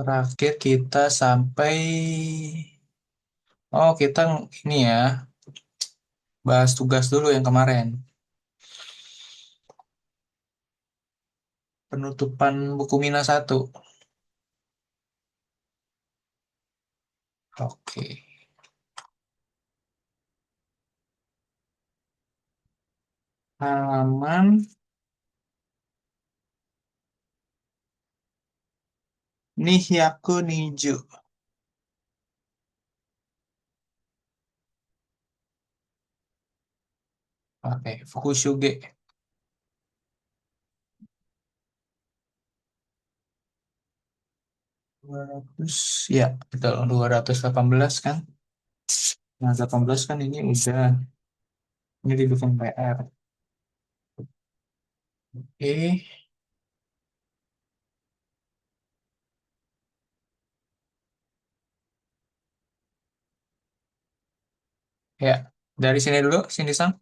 Terakhir kita sampai, oh kita ini ya, bahas tugas dulu yang kemarin. Penutupan buku Mina 1. Oke. Halaman Nihyaku Niju. Oke, Fukushuge. 200, ya, betul. 218 kan? Nah, 18 kan ini udah. Ini dibikin PR. Oke, ya. Dari sini dulu, sini Sang.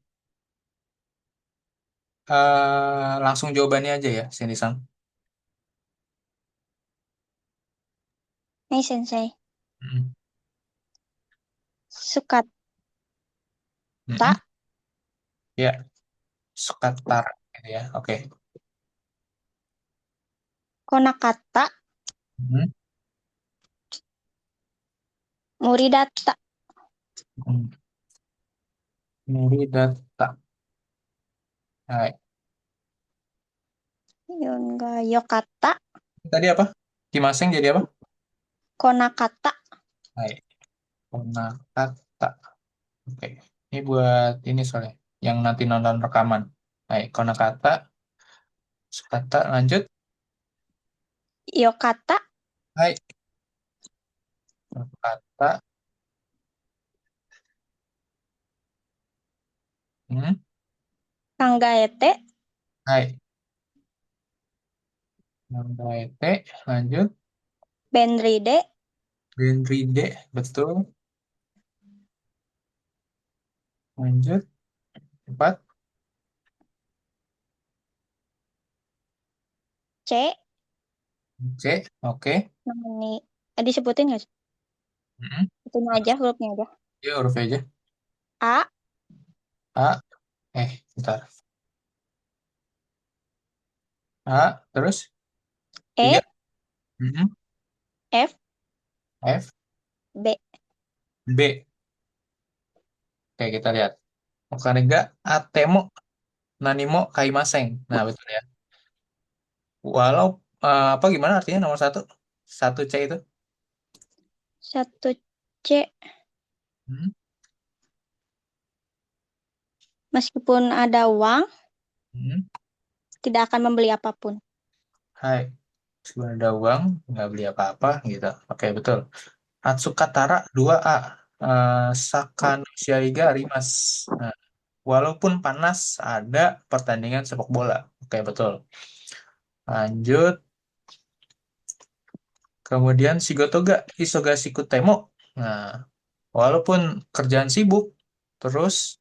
Langsung jawabannya aja ya, sini Sang. Nih Sensei, Mm. sukata, Mm-mm. Ya, Sukatar. Gitu ya, oke. konakata, Mm. muridata, Mm. Muridata. Hai. yun ga yokata, Tadi apa? Kimaseng jadi apa? konakata, Hai. Konakata. Oke. Ini buat ini soalnya. Yang nanti nonton rekaman. Hai. Konakata. Sukata. Lanjut. yokata, Hai. Konakata. Hmm. kanggaete, Hai. Nambaete. Lanjut. benride, Benride. Betul. Lanjut. Empat. C, C. Oke. namanya, disebutin nggak sih? Mm-mm. Itunya aja, hurufnya aja. Ya, huruf aja. A, A. Bentar. A. Terus. E, Tiga. Mm-mm. F, F. B, B. Oke, kita lihat. Okanega Atemo Nanimo Kaimaseng. Nah, betul ya. Walau apa gimana artinya nomor satu? Satu C itu? satu C, Hmm. meskipun ada uang, Hmm. tidak akan membeli apapun. Hai. Sudah ada uang, nggak beli apa-apa gitu. Oke, betul. Atsukatara 2A. Sakano Shiaiga Rimas. Nah, walaupun panas, ada pertandingan sepak bola. Oke, betul. Lanjut. Kemudian Shigotoga Isogashiku Temo. Nah, walaupun kerjaan sibuk, terus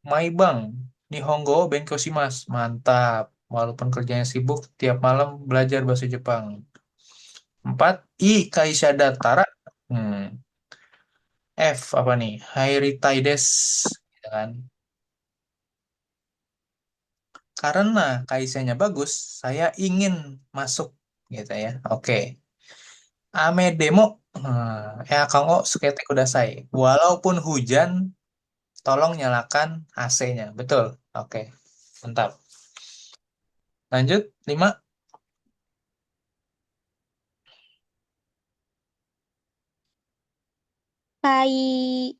Maibang Nihongo Benko Shimasu. Mantap. Walaupun kerjanya sibuk, tiap malam belajar bahasa Jepang. Empat, Kaishada Tara. Hmm. F apa nih? Hairitides. Gitu kan. Karena kaisanya bagus, saya ingin masuk. Gitu ya. Oke. Ame demo. Kango sukete kudasai. Walaupun hujan, tolong nyalakan AC-nya. Betul. Oke. Mantap. Lanjut. 5. Kai,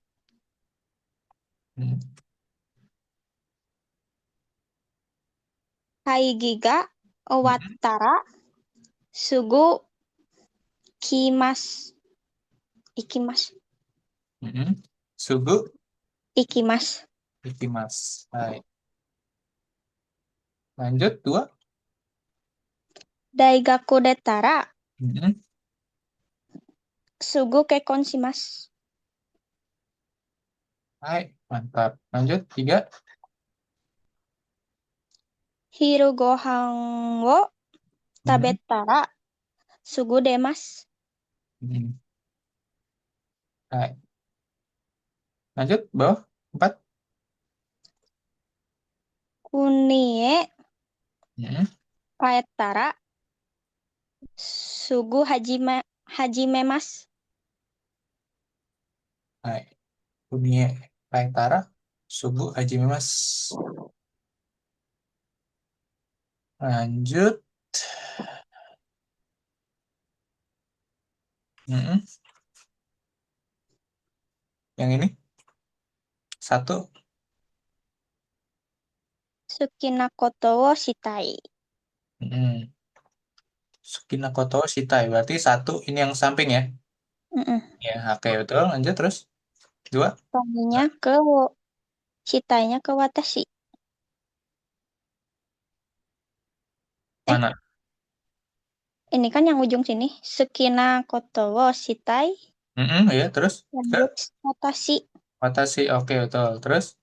kai giga, owatara, sugu, kimas, ikimas, Sugu ikimas. ikimasu. Hai. Lanjut 2. Daigaku detara, Mm-mm. sugu kekon shimasu. Hai. Mantap. Lanjut 3. Hiru gohan wo Mm-mm. tabetara, sugu demas. Hmm. Hai. Lanjut, bawah. Empat. Kunie Hmm. paetara sugu hajime mas. Hai. Dunia Paitara, Sugu Haji Memas. Lanjut. Mm-mm. Yang ini. Satu. Sukinakoto wo shitai. Mm-mm. Sukinakoto Shitai. Berarti satu ini yang samping ya. Mm-mm. Ya, oke betul. Lanjut terus. Dua. Tadinya ke shitainya ke watashi. Eh, Mana? ini kan yang ujung sini. Sukinakoto wo shitai. Mm-mm, ya, terus. Ke Lanjut watashi. Watashi. Oke betul. Terus.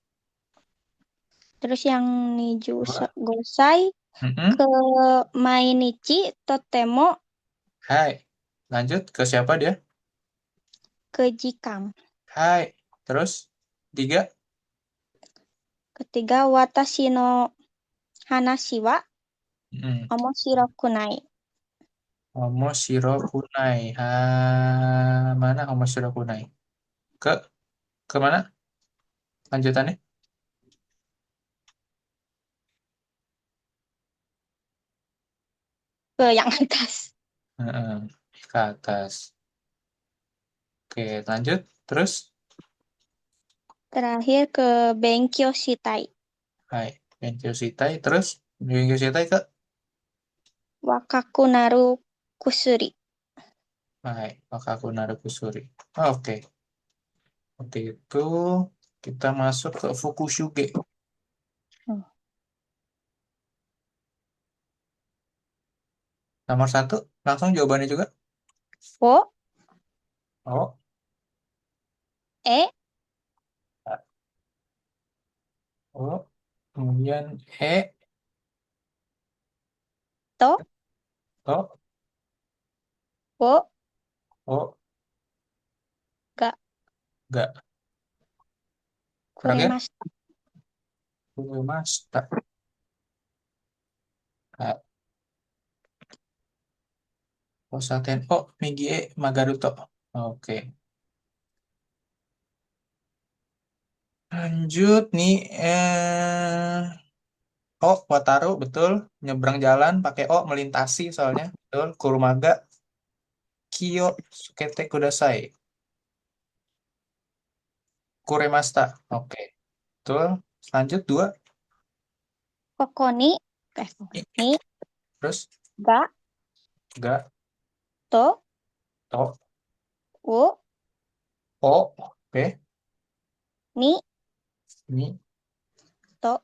Terus yang niju Dua. gosai Mm-mm. ke mainichi totemo Hai. Lanjut ke siapa dia? ke jikam. Hai. Terus. Tiga. Ketiga watashi no hanashi wa Mm-mm. omoshiro kunai. Omoshiro Kunai. Ha, mana Omoshiro Kunai? Ke Kemana lanjutannya? Ke yang atas. Heeh, ke atas. Oke, lanjut. Terus, Terakhir ke Benkyo Shitai. hai, Benkyo Shitai. Terus, Benkyo Shitai ke, Wakaku naru kusuri. hai, Wakaku Narukusuri. Oke, seperti itu. Kita masuk ke Fukushuge. Hmm. Nomor satu, langsung jawabannya juga. Wo, Oh, e, oh. Kemudian E, to, to, wo, oh, ga, enggak. Terakhir, kuremashita. Mas, tak. Ah, Kosaten, oh, Migi E, Magaruto. Oke. Lanjut nih, Oh, Wataru, betul. Nyebrang jalan pakai O, melintasi soalnya. Betul. Kurumaga, Kiyo, Sukete Kudasai. Kuremasta. Oke, betul. Lanjut, dua. Koko ni, I. ni, Terus, ga, ga, to, to, wo, O. Oke, ni, ini, to,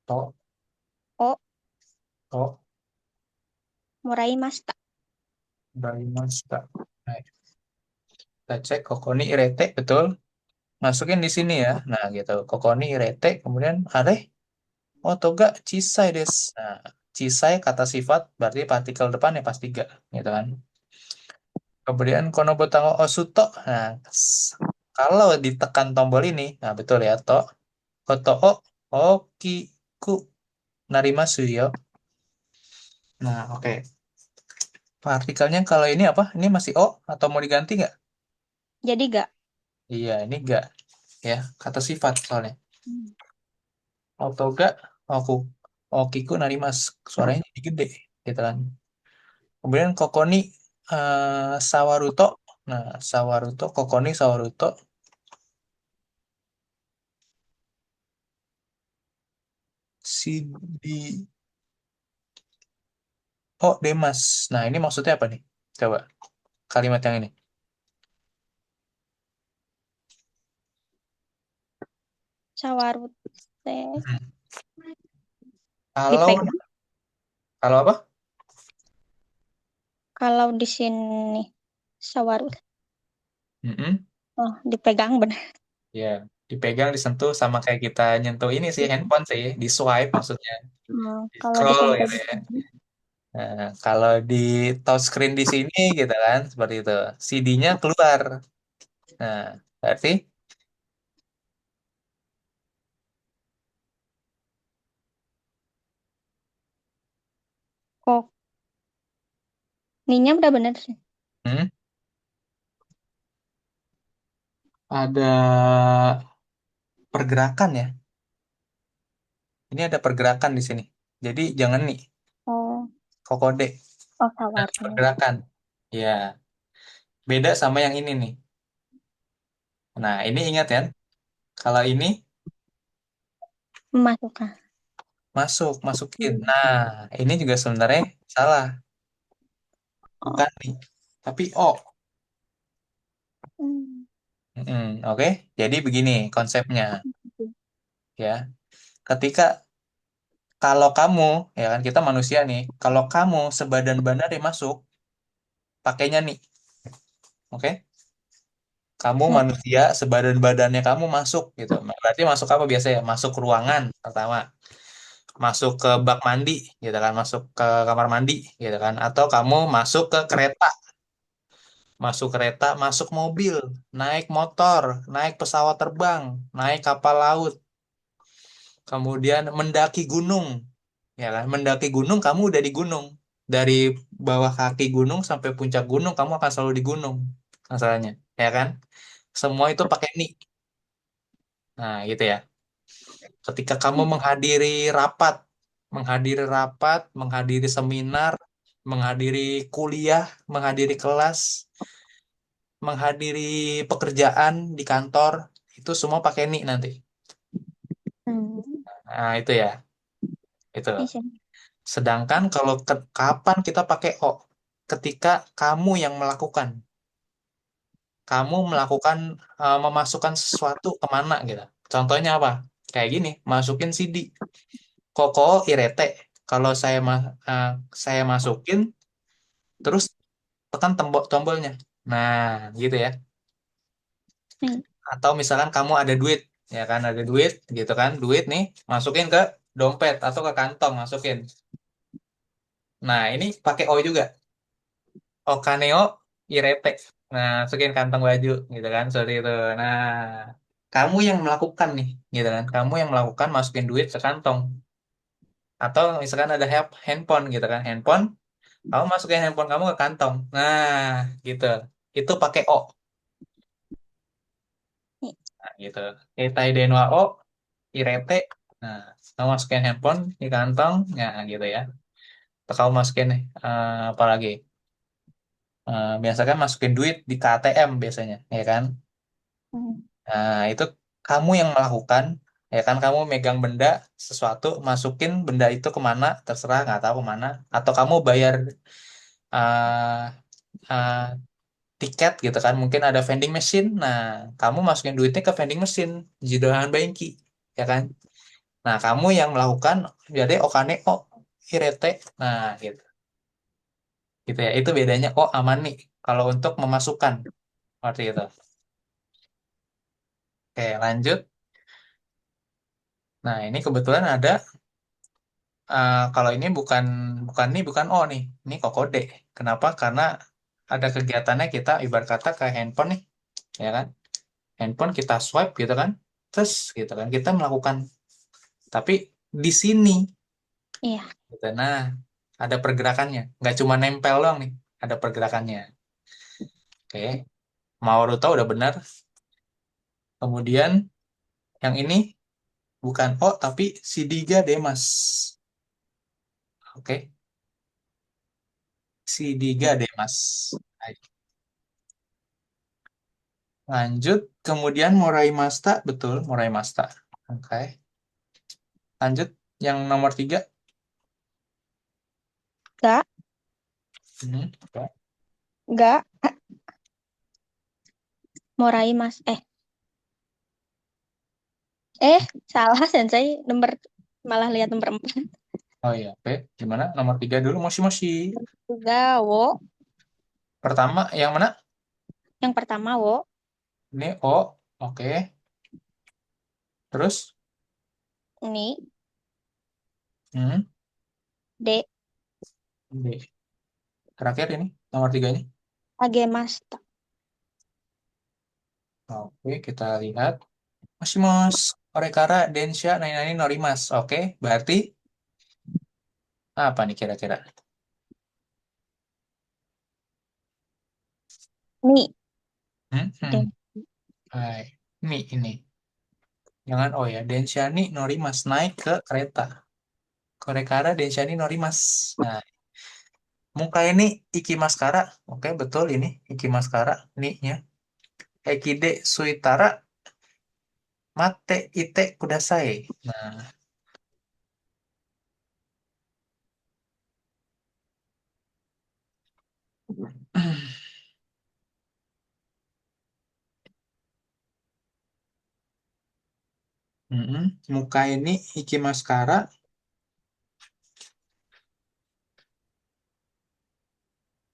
to, o, to, moraimashita. Daimasta. Nah, kita cek Kokoni Irete, betul. Masukin di sini ya. Nah, gitu. Kokoni Irete, kemudian Are, Otoga, Chisai des. Nah, Chisai kata sifat, berarti partikel depan ya pasti ga, gitu kan. Kemudian Konobotango Osuto. Nah, kalau ditekan tombol ini, nah betul ya, koto o okiku narimasu yo. Nah, oke. Partikelnya kalau ini apa? Ini masih o atau mau diganti nggak? Jadi ga. Iya, ini nggak ya, kata sifat soalnya. Hmm. Otoga, oku, okiku narimasu. Suaranya jadi gede, gitu kan. Kemudian Kokoni Sawaruto. Nah, Sawaruto, Kokoni Sawaruto. Si di Oh, Demas. Nah, ini maksudnya apa nih? Coba kalimat yang ini. Sawarute. Hmm. Kalau Dipegang. kalau apa? Kalau di sini sawarut. Mm-mm. Oh, dipegang benar. Ya, dipegang, disentuh sama kayak kita nyentuh ini sih handphone sih, di swipe maksudnya, Hmm, di kalau scroll disentuh gitu di ya. sini. Nah, kalau di touchscreen di sini gitu kan, seperti itu. CD-nya keluar. Nah, berarti Kok ininya udah bener sih. hmm, ada pergerakan ya. Ini ada pergerakan di sini. Jadi jangan nih, Oh, kokode. oh Ada sawarnya. pergerakan. Ya, beda sama yang ini nih. Nah, ini ingat ya. Kalau ini Memasukkan. masukin. Nah, ini juga sebenarnya salah. Oh. Bukan nih. Tapi O. Hmm. Oke. Jadi begini konsepnya ya. Ketika kalau kamu ya kan kita manusia nih, kalau kamu sebadan badan yang masuk, pakainya nih. Oke. Kamu Ya. manusia sebadan badannya kamu masuk gitu. Berarti masuk apa biasanya? Masuk ruangan pertama, masuk ke bak mandi gitu kan, masuk ke kamar mandi gitu kan, atau kamu masuk ke kereta, masuk kereta, masuk mobil, naik motor, naik pesawat terbang, naik kapal laut, kemudian mendaki gunung, ya kan? Mendaki gunung kamu udah di gunung. Dari bawah kaki gunung sampai puncak gunung kamu akan selalu di gunung masalahnya, ya kan? Semua itu pakai nik. Nah, gitu ya. Ketika kamu menghadiri rapat, menghadiri seminar, menghadiri kuliah, menghadiri kelas, menghadiri pekerjaan di kantor, itu semua pakai nik nanti. Hmm. Nah, itu ya, itu. Bisa. Sedangkan kalau kapan kita pakai O? Ketika kamu yang melakukan, memasukkan sesuatu kemana gitu. Contohnya apa? Kayak gini, masukin CD. Koko irete. Kalau eh, saya masukin, terus tekan tombolnya. Nah, gitu ya. Hmm. Atau misalkan kamu ada duit, ya kan ada duit, gitu kan, duit nih, masukin ke dompet atau ke kantong, masukin. Nah, ini pakai O juga. Okaneo irete. Nah, masukin kantong baju, gitu kan, seperti itu. Nah, kamu yang melakukan nih, gitu kan. Kamu yang melakukan masukin duit ke kantong. Atau misalkan ada handphone, gitu kan, handphone, kamu masukin handphone kamu ke kantong. Nah, gitu. Itu pakai O. Nah, gitu. Itai denwa O, irete. Nah, kamu masukin handphone di kantong, ya gitu ya. Atau kamu masukin apa lagi? Biasakan masukin duit di KTM biasanya, ya kan? Hmm. Nah, itu kamu yang melakukan, ya kan? Kamu megang benda, sesuatu, masukin benda itu kemana, terserah, nggak tahu kemana. Atau kamu bayar uh, uh, tiket gitu kan, mungkin ada vending machine. Nah, kamu masukin duitnya ke vending machine, Jidohan Bainki, ya kan? Nah, kamu yang melakukan, jadi okane o hirete. Nah, gitu. Gitu ya. Itu bedanya o aman nih kalau untuk memasukkan seperti itu. Oke, lanjut. Nah, ini kebetulan ada kalau ini bukan bukan nih bukan O nih. Ini kokode. Kenapa? Karena ada kegiatannya kita ibarat kata ke handphone nih, ya kan? Handphone kita swipe gitu kan. Terus gitu kan kita melakukan tapi di sini Iya. gitu. Nah, ada pergerakannya. Nggak cuma nempel doang nih, ada pergerakannya. Oke. Mauruto udah benar. Kemudian yang ini bukan O tapi Sidiga Demas. Oke. Sidiga Demas. Baik. Lanjut. Kemudian Morai Masta. Betul, Morai Masta. Oke. Lanjut. Yang nomor 3. Gak, Oke. gak. Morai Mas. Salah Sensei. Malah lihat nomor 4. Oh iya, oke. Gimana? Nomor 3 dulu. Moshi Moshi. Juga wo. Pertama, yang mana? Yang pertama wo. Ini O. Oke. Terus? Ini Hmm. D. D. Terakhir ini, nomor tiganya. Agemasta. Oke, kita lihat. Moshimos, Orekara, Densha, Nainani, Norimas. Oke, berarti apa nih kira-kira? Nih. Hmm, hmm. Dan Hai. Ini. Jangan oh ya, Densyani Norimas naik ke kereta. Korekara Densyani Norimas. Nah, muka ini Iki Maskara. Oke, betul ini Iki Maskara. Nih-nya. Ekide Suitara Mate Ite Kudasai. Nah, muka ini Iki Maskara.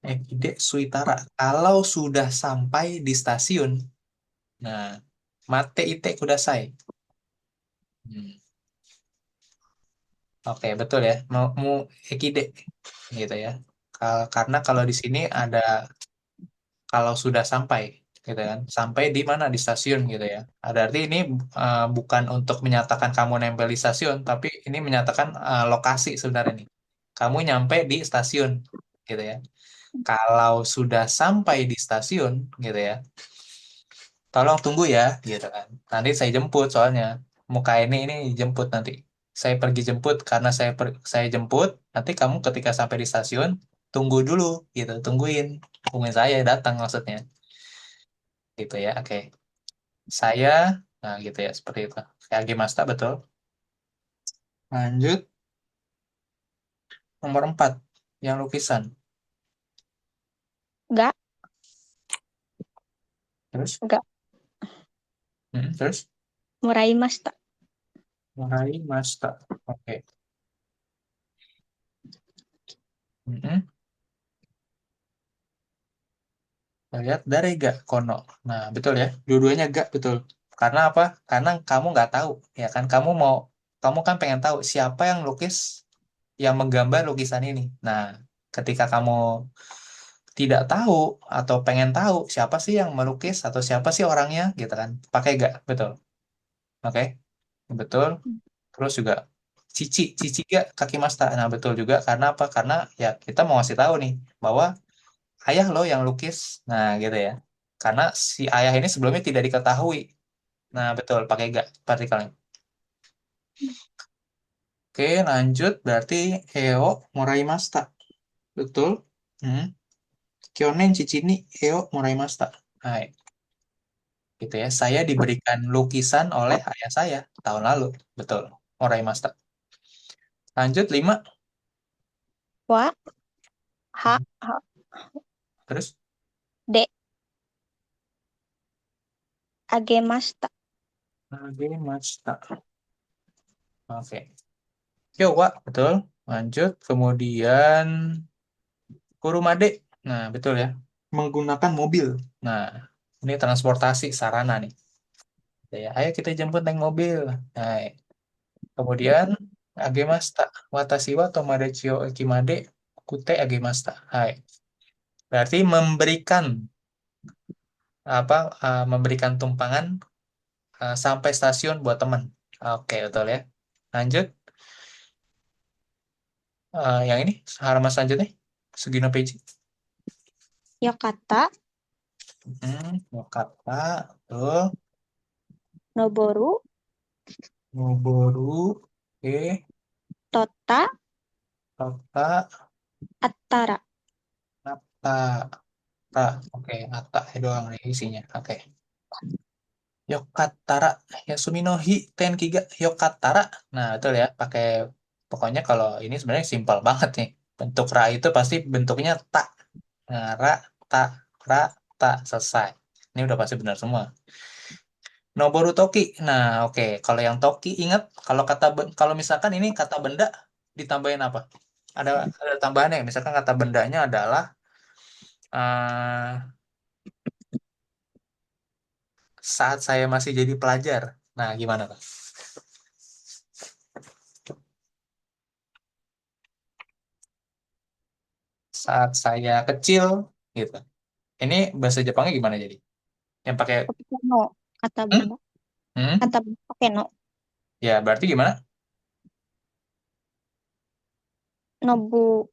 Ekide Suitara. Kalau sudah sampai di stasiun, nah, Mate Ite Kudasai. Hmm, Oke, betul ya. Mau Ekide gitu ya. Karena kalau di sini ada kalau sudah sampai gitu kan sampai di mana di stasiun gitu ya. Berarti ini bukan untuk menyatakan kamu nempel di stasiun tapi ini menyatakan lokasi sebenarnya nih kamu nyampe di stasiun gitu ya. Kalau sudah sampai di stasiun gitu ya, tolong tunggu ya gitu kan, nanti saya jemput soalnya muka ini jemput nanti saya pergi jemput karena saya jemput nanti kamu ketika sampai di stasiun tunggu dulu gitu, tungguin saya datang maksudnya gitu ya. Oke, saya nah gitu ya seperti itu. Kayak Masta betul. Lanjut nomor 4 yang lukisan. enggak, Terus, enggak. terus Muraimasta. Murai Masta. Oke. Mm-mm. Kita lihat dari gak Kono. Nah betul ya, dua-duanya gak betul. Karena apa? Karena kamu nggak tahu, ya kan? Kamu kan pengen tahu siapa yang lukis, yang menggambar lukisan ini. Nah, ketika kamu tidak tahu atau pengen tahu siapa sih yang melukis atau siapa sih orangnya, gitu kan? Pakai gak? Betul. Oke, betul. Terus juga Cici gak kaki Masta. Nah, betul juga. Karena apa? Karena ya kita mau ngasih tahu nih bahwa ayah lo yang lukis. Nah, gitu ya. Karena si ayah ini sebelumnya tidak diketahui. Nah, betul. Pakai gak partikelnya. Oke, lanjut. Berarti Eo Moraimasta. Betul. Hmm. Kyonen Cici ni Eo Moraimasta. Hai. Gitu ya. Saya diberikan lukisan oleh ayah saya tahun lalu. Betul. Moraimasta. Lanjut 5. Wa. Ha. Ha. Terus De. Agemasta. Moraimasta. Oke. Yo, Wak. Betul. Lanjut. Kemudian Kurumade. Nah, betul ya. Menggunakan mobil. Nah, ini transportasi sarana nih. Ya, ayo kita jemput naik mobil. Nah, kemudian Agemasta. Watashi wa Tomodachi o Ikimade Kute Agemasta. Hai. Berarti memberikan tumpangan sampai stasiun buat teman. Oke, betul ya. Lanjut. Yang ini halaman selanjutnya. Sugino Peji. Yokata. Yokata. Betul. Noboru. Noboru. Oke. Tota. Kota. Attara. Atta. Atta. Oke. Atta doang nih isinya. Oke. Yokatara. Yasumi no Hi Tenkiga Yokatara. Nah, betul ya. Pokoknya kalau ini sebenarnya simpel banget nih. Bentuk ra itu pasti bentuknya ta. Nah, ta, ra, ta. Selesai. Ini udah pasti benar semua. Noboru Toki. Nah, oke. Kalau yang Toki ingat kalau misalkan ini kata benda ditambahin apa? Ada tambahannya. Misalkan kata bendanya adalah eh, saat saya masih jadi pelajar. Nah, gimana, Pak? saat saya kecil gitu. Ini bahasa Jepangnya gimana jadi? Yang pakai Aku pakai no. Kata hmm? benda. Hmm? Kata benda pakai no. Ya, berarti gimana? Nobu.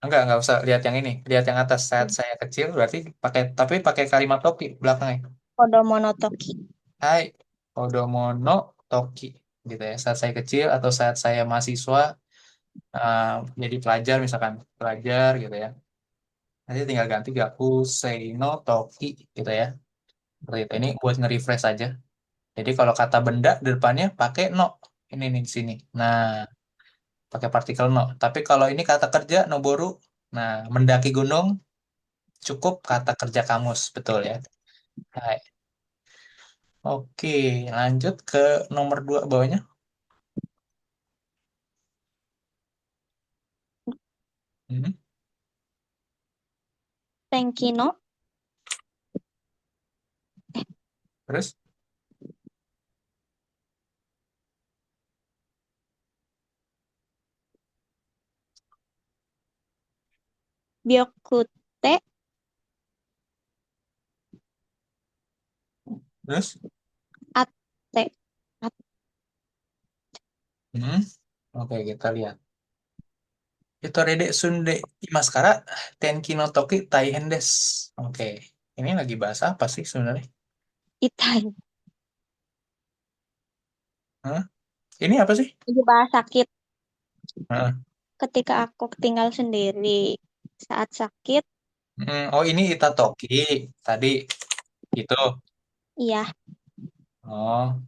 Enggak usah lihat yang ini. Lihat yang atas saat saya kecil berarti pakai tapi pakai kalimat toki belakangnya. Kodomo no toki. Hai, Odomono Toki gitu ya. Saat saya kecil atau saat saya mahasiswa eh, jadi pelajar misalkan pelajar gitu ya. Nanti tinggal ganti Gaku Seino Toki gitu ya. Seperti itu. Ini buat nge-refresh aja. Jadi kalau kata benda di depannya pakai no. Ini nih di sini. Nah, pakai partikel no. Tapi kalau ini kata kerja noboru. Nah, mendaki gunung cukup kata kerja kamus, betul ya. Hai. Oke, lanjut ke nomor 2 bawahnya. Hmm, Tenki no. Terus, Byokute. terus. Ate. At, Hmm, Oke, kita lihat. Hitorede Sunde Imaskara Tenki no Toki Taihen desu. Oke, ini lagi bahasa apa sih sebenarnya? itai. Hah? Ini apa sih? Itu bahasa sakit. Heeh. Ketika aku tinggal sendiri. Saat sakit. Oh, ini Itatoki tadi gitu. Iya. Oh,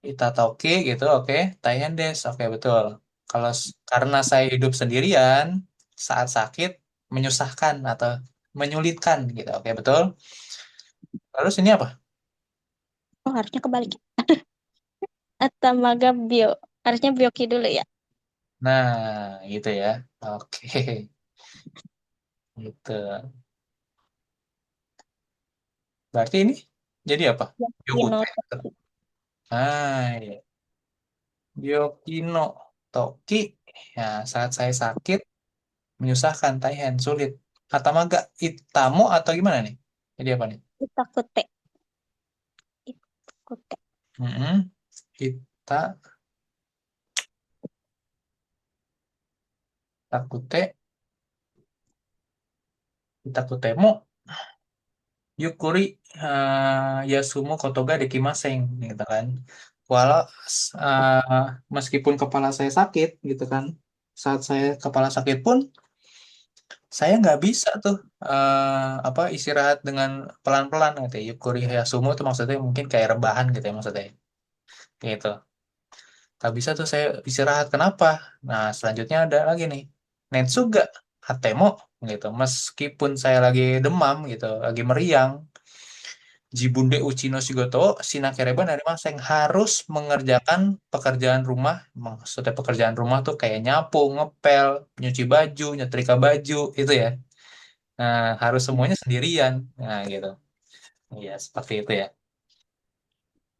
Itatoki gitu. Oke, Taihen desu. Oke, betul. Kalau karena saya hidup sendirian saat sakit menyusahkan atau menyulitkan gitu. Oke, betul. Terus ini apa? Oh, harusnya kebalik. Atamaga bio. Harusnya bioki dulu ya. Nah, gitu ya. Oke, gitu. Berarti ini jadi apa? Bioki no Yogurt. toki. Ah, iya. Gyokino Toki. Ya, saat saya sakit, menyusahkan, taihen, sulit. Atamaga Itamo atau gimana nih? Jadi apa nih? Itakute. Itakute. Mm-mm. Kita takute, kita kutemo, yukuri yasumu kotoga dekimaseng, gitu kan. Walau meskipun kepala saya sakit, gitu kan. Saat saya kepala sakit pun saya nggak bisa tuh apa istirahat dengan pelan-pelan gitu ya. Yukuri Hayasumu itu maksudnya mungkin kayak rebahan gitu ya maksudnya gitu. Nggak bisa tuh saya istirahat kenapa? Nah selanjutnya ada lagi nih Netsuga Hatemo gitu. Meskipun saya lagi demam gitu, lagi meriang, Jibunde Uchino Shigoto Shinakereba Narimaseng harus mengerjakan pekerjaan rumah. Maksudnya pekerjaan rumah tuh kayak nyapu, ngepel, nyuci baju, nyetrika baju itu ya. Nah, harus semuanya sendirian. Nah, gitu. Iya, seperti itu ya.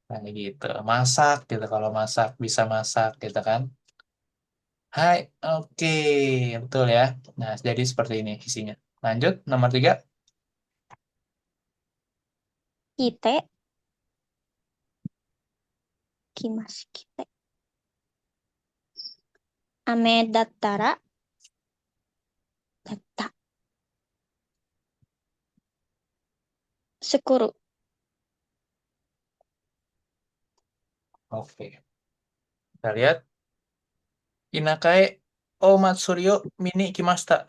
Nah, gitu. Masak gitu. Kalau masak, bisa masak gitu kan. Hai, oke. Betul ya. Nah, jadi seperti ini isinya. Lanjut, nomor 3. Kite. Kimasu kite. Ame dattara. Datta. Sukuru. Oke. Kita lihat. Inakae Omatsurio Mini Kimasta.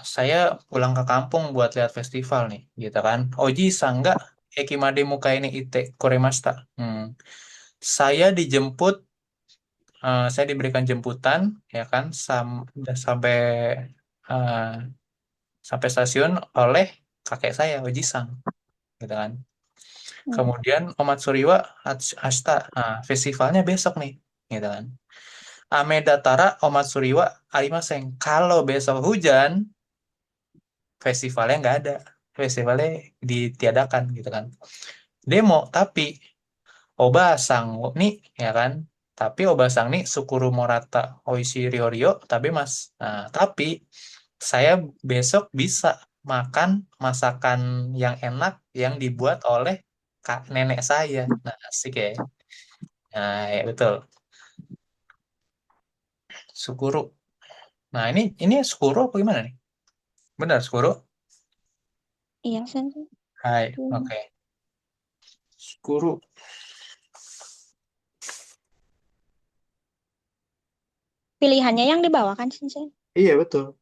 Saya pulang ke kampung buat lihat festival nih, gitu kan. Oji Sangga Ekimade Mukaini Ite Koremasta. Saya dijemput saya diberikan jemputan ya kan sampai eh, sampai stasiun oleh kakek saya Oji-san gitu kan. Hmm. Kemudian Omatsuriwa Hasta festivalnya besok nih gitu kan. Ame Datara Omatsuriwa Arimaseng. Kalau besok hujan, festivalnya nggak ada. Festivalnya ditiadakan gitu kan. Demo tapi Obasang nih ya kan. Tapi Obasang nih Sukuru Morata Oishi Ryorio tapi Mas. Nah, tapi saya besok bisa makan masakan yang enak yang dibuat oleh kak nenek saya. Nah, asik ya. Nah, ya betul. Sukuru. Nah, ini Sukuru apa gimana nih? Benar, Sukuru? Iya, sensei. Hai, oke. Sukuru. Pilihannya yang dibawakan sensei. Iya, betul.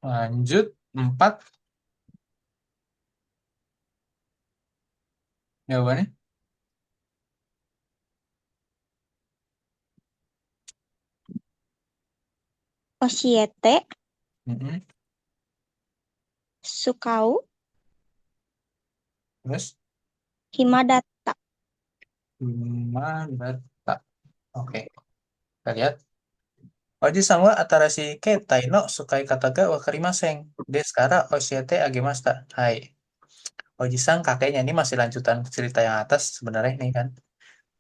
Lanjut, 4 jawabannya. Oshiete, Mm-mm. Sukau, Terus, Himadatta. 5 data. Oke, kita lihat. Oji sama atarashi ketai no sukai kata ga wakarimasen. Desu kara oshiete agemashita. Hai. Oji-san kakeknya ini masih lanjutan cerita yang atas sebenarnya nih kan.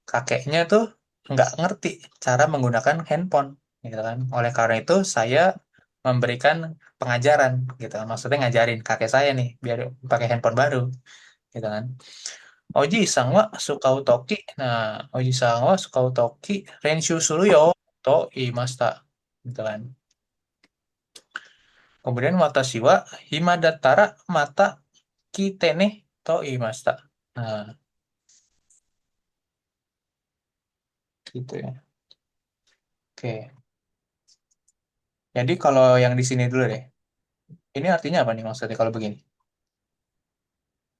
Kakeknya tuh nggak ngerti cara menggunakan handphone gitu kan. Oleh karena itu saya memberikan pengajaran gitu. Maksudnya ngajarin kakek saya nih biar pakai handphone baru gitu kan. Oji-san wa sukau toki. Nah, Oji-san wa sukau toki renshu suru yo to imashita gitu kan. Kemudian watashi wa hima dattara mata kite ne to imashita. Nah, gitu ya. Oke. Jadi kalau yang di sini dulu deh. Ini artinya apa nih maksudnya kalau begini?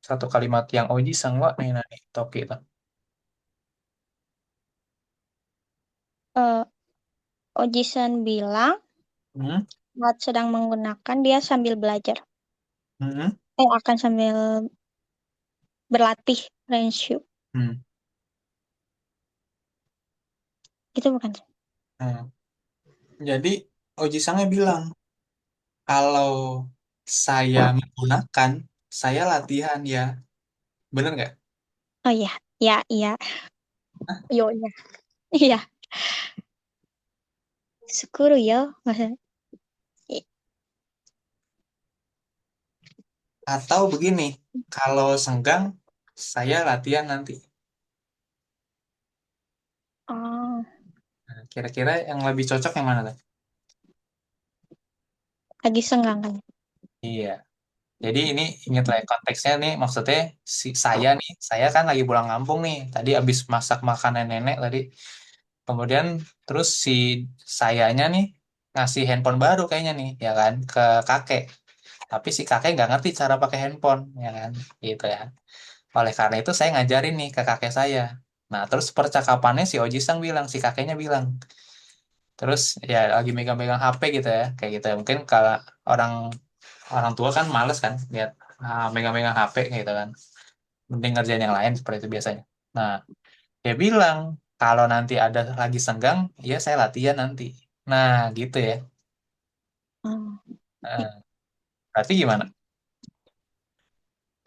Satu kalimat yang Oji Sangwa nih nani Toki itu. Eh, Oji-san bilang Hmm, saat sedang menggunakan dia sambil belajar. hmm, Akan sambil berlatih Renshu. hmm, Itu bukan? hmm. Jadi Oji Sangnya bilang kalau saya menggunakan, saya latihan ya. Bener nggak? Oh iya, ya, iya. Yo-nya. Iya. Sukuru yo. Maksudnya. Atau begini, kalau senggang, saya latihan nanti. Oh, Nah, kira-kira yang lebih cocok yang mana tuh? lagi senggang kan? Iya. Jadi ini ingat lah ya, konteksnya nih maksudnya saya kan lagi pulang kampung nih. Tadi habis masak makanan nenek tadi. Kemudian terus si sayanya nih ngasih handphone baru kayaknya nih ya kan ke kakek. Tapi si kakek nggak ngerti cara pakai handphone ya kan gitu ya. Oleh karena itu saya ngajarin nih ke kakek saya. Nah terus percakapannya si Oji Sang bilang si kakeknya bilang. Terus ya lagi megang-megang HP gitu ya kayak gitu ya. Mungkin kalau orang orang tua kan males kan lihat megang-megang HP gitu kan. Mending ngerjain yang lain seperti itu biasanya. Nah, dia bilang kalau nanti ada lagi senggang, ya saya latihan nanti. Nah, gitu ya. Oh. Berarti gimana?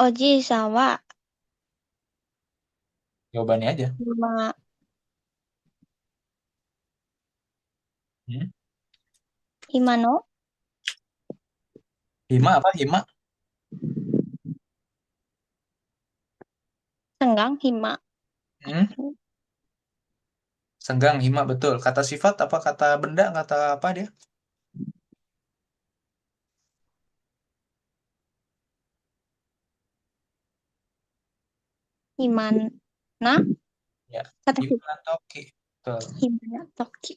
Oji sama Jawabannya aja. Hima, Hmm? Himano Hima apa? Hima? senggang Hima. Hmm? Senggang, hima betul. Kata sifat apa kata benda? Kata apa dia? Himana Ya, kata hima toki. Betul. Himana Toki.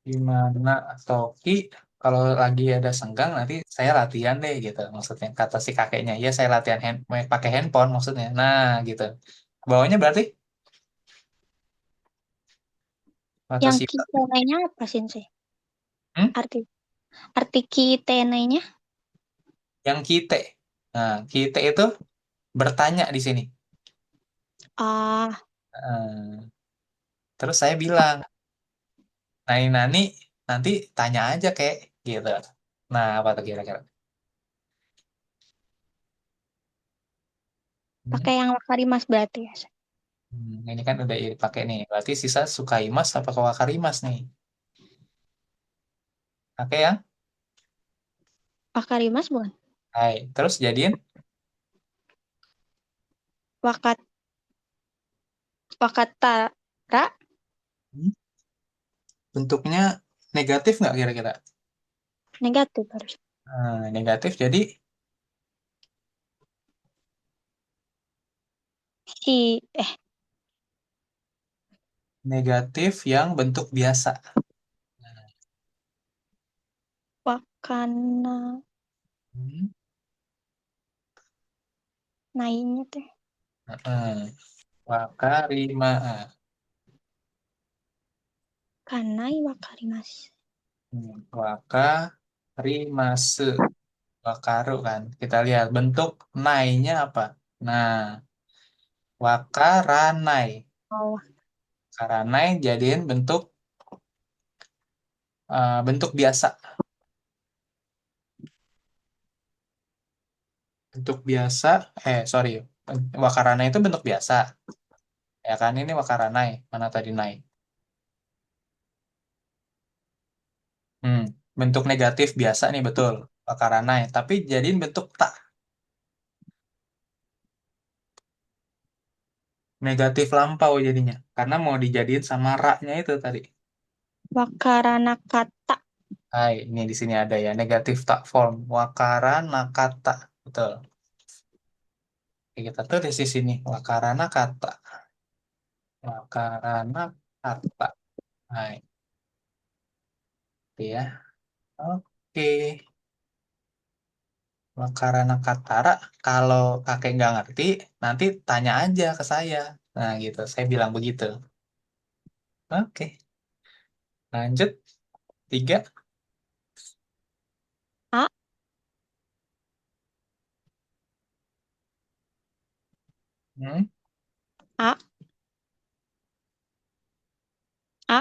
Gimana toki? Kalau lagi ada senggang nanti saya latihan deh gitu. Maksudnya kata si kakeknya, ya saya latihan pakai handphone maksudnya. Nah, gitu. Bawahnya berarti kata Yang sifat. kitenainya apa sih? Hmm? Arti arti kitenainya? Yang kite. Nah, kite itu bertanya di sini. Ah, Eh, terus saya bilang, Nani Nani nanti tanya aja kayak gitu. Nah, apa tuh kira-kira? Hmm. Pakai yang wakarimas berarti ya. Ini kan udah pakai nih. Berarti sisa Sukaimas apa Wakarimas nih? Oke ya. Wakarimas bukan? Hai. Terus jadiin Wakat Wakatara hmm, bentuknya negatif nggak kira-kira? negatif harus. Negatif jadi Si negatif yang bentuk biasa. wakana Hmm. nainya teh. Wakarima. Kanai wakarimas. Wakarimase. Wakaru kan. Kita lihat bentuk nainya apa? Nah, wakaranai. Oh, Karanai jadiin bentuk biasa. Bentuk biasa, sorry. Wakaranai itu bentuk biasa. Ya kan ini wakaranai. Mana tadi nai? Hmm, bentuk negatif biasa nih betul. Wakaranai. Tapi jadiin bentuk tak. Negatif lampau jadinya. Karena mau dijadiin sama ra-nya itu tadi. wakaranakata. Hai, ini di sini ada ya. Negatif tak form. Wakaranakata. Betul. Oke, kita tulis di sini. Wakaranakata. Wakaranakata. Hai, itu ya. Oke. Wakaranakatara. Kalau kakek nggak ngerti, nanti tanya aja ke saya. Nah, gitu. Saya bilang begitu. Oke. Lanjut. Tiga. A Hmm. A A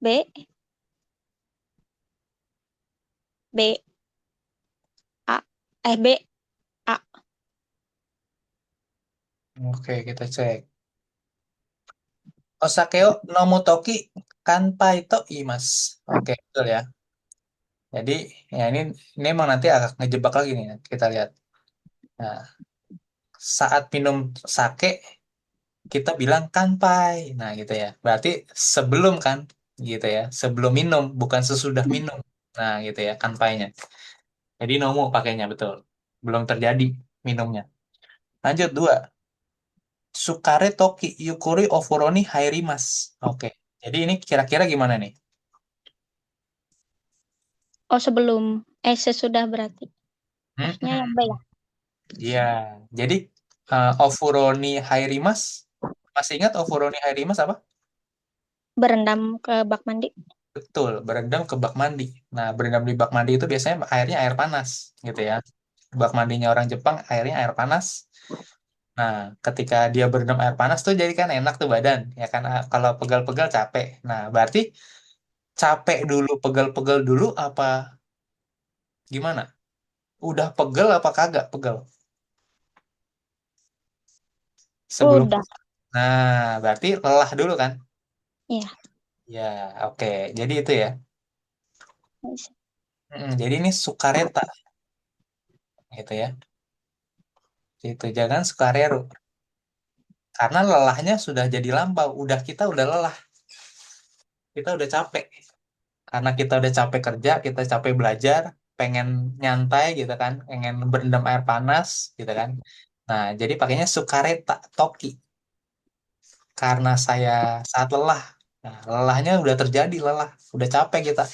B B A B A. Oke, kita cek. Osakeo no Mutoki Kanpai to imas. Oke, betul ya. Jadi, ya ini emang nanti agak ngejebak lagi nih. Kita lihat. Nah, saat minum sake, kita bilang kanpai. Nah, gitu ya. Berarti sebelum kan, gitu ya. Sebelum minum, bukan sesudah minum. Nah, gitu ya, kanpainya. Jadi nomu pakainya, betul. Belum terjadi minumnya. Lanjut, dua. Sukare toki yukuri ofuroni hairimas. Oke. Jadi ini kira-kira gimana nih? Oh sebelum sesudah berarti. Harusnya yang B Hmm. ya. Iya, jadi Ofuroni Hairimas, masih ingat Ofuroni Hairimas apa? Berendam ke bak mandi. Betul, berendam ke bak mandi. Nah, berendam di bak mandi itu biasanya airnya air panas, gitu ya. Bak mandinya orang Jepang airnya air panas. Nah, ketika dia berendam air panas tuh jadi kan enak tuh badan, ya kan? Kalau pegal-pegal capek. Nah, berarti capek dulu, pegal-pegal dulu apa gimana? Udah pegel apa kagak pegel? Sebelum. Udah. Nah, berarti lelah dulu kan? Iya. Ya, oke. Jadi itu ya. Jadi ini sukareta gitu ya. Itu jangan sukareru karena lelahnya sudah jadi lampau. Kita udah lelah, kita udah capek. Karena kita udah capek kerja, kita capek belajar, pengen nyantai gitu kan, pengen berendam air panas gitu kan. Nah, jadi pakainya sukareta toki karena saya saat lelah. Nah, lelahnya udah terjadi lelah, udah capek kita.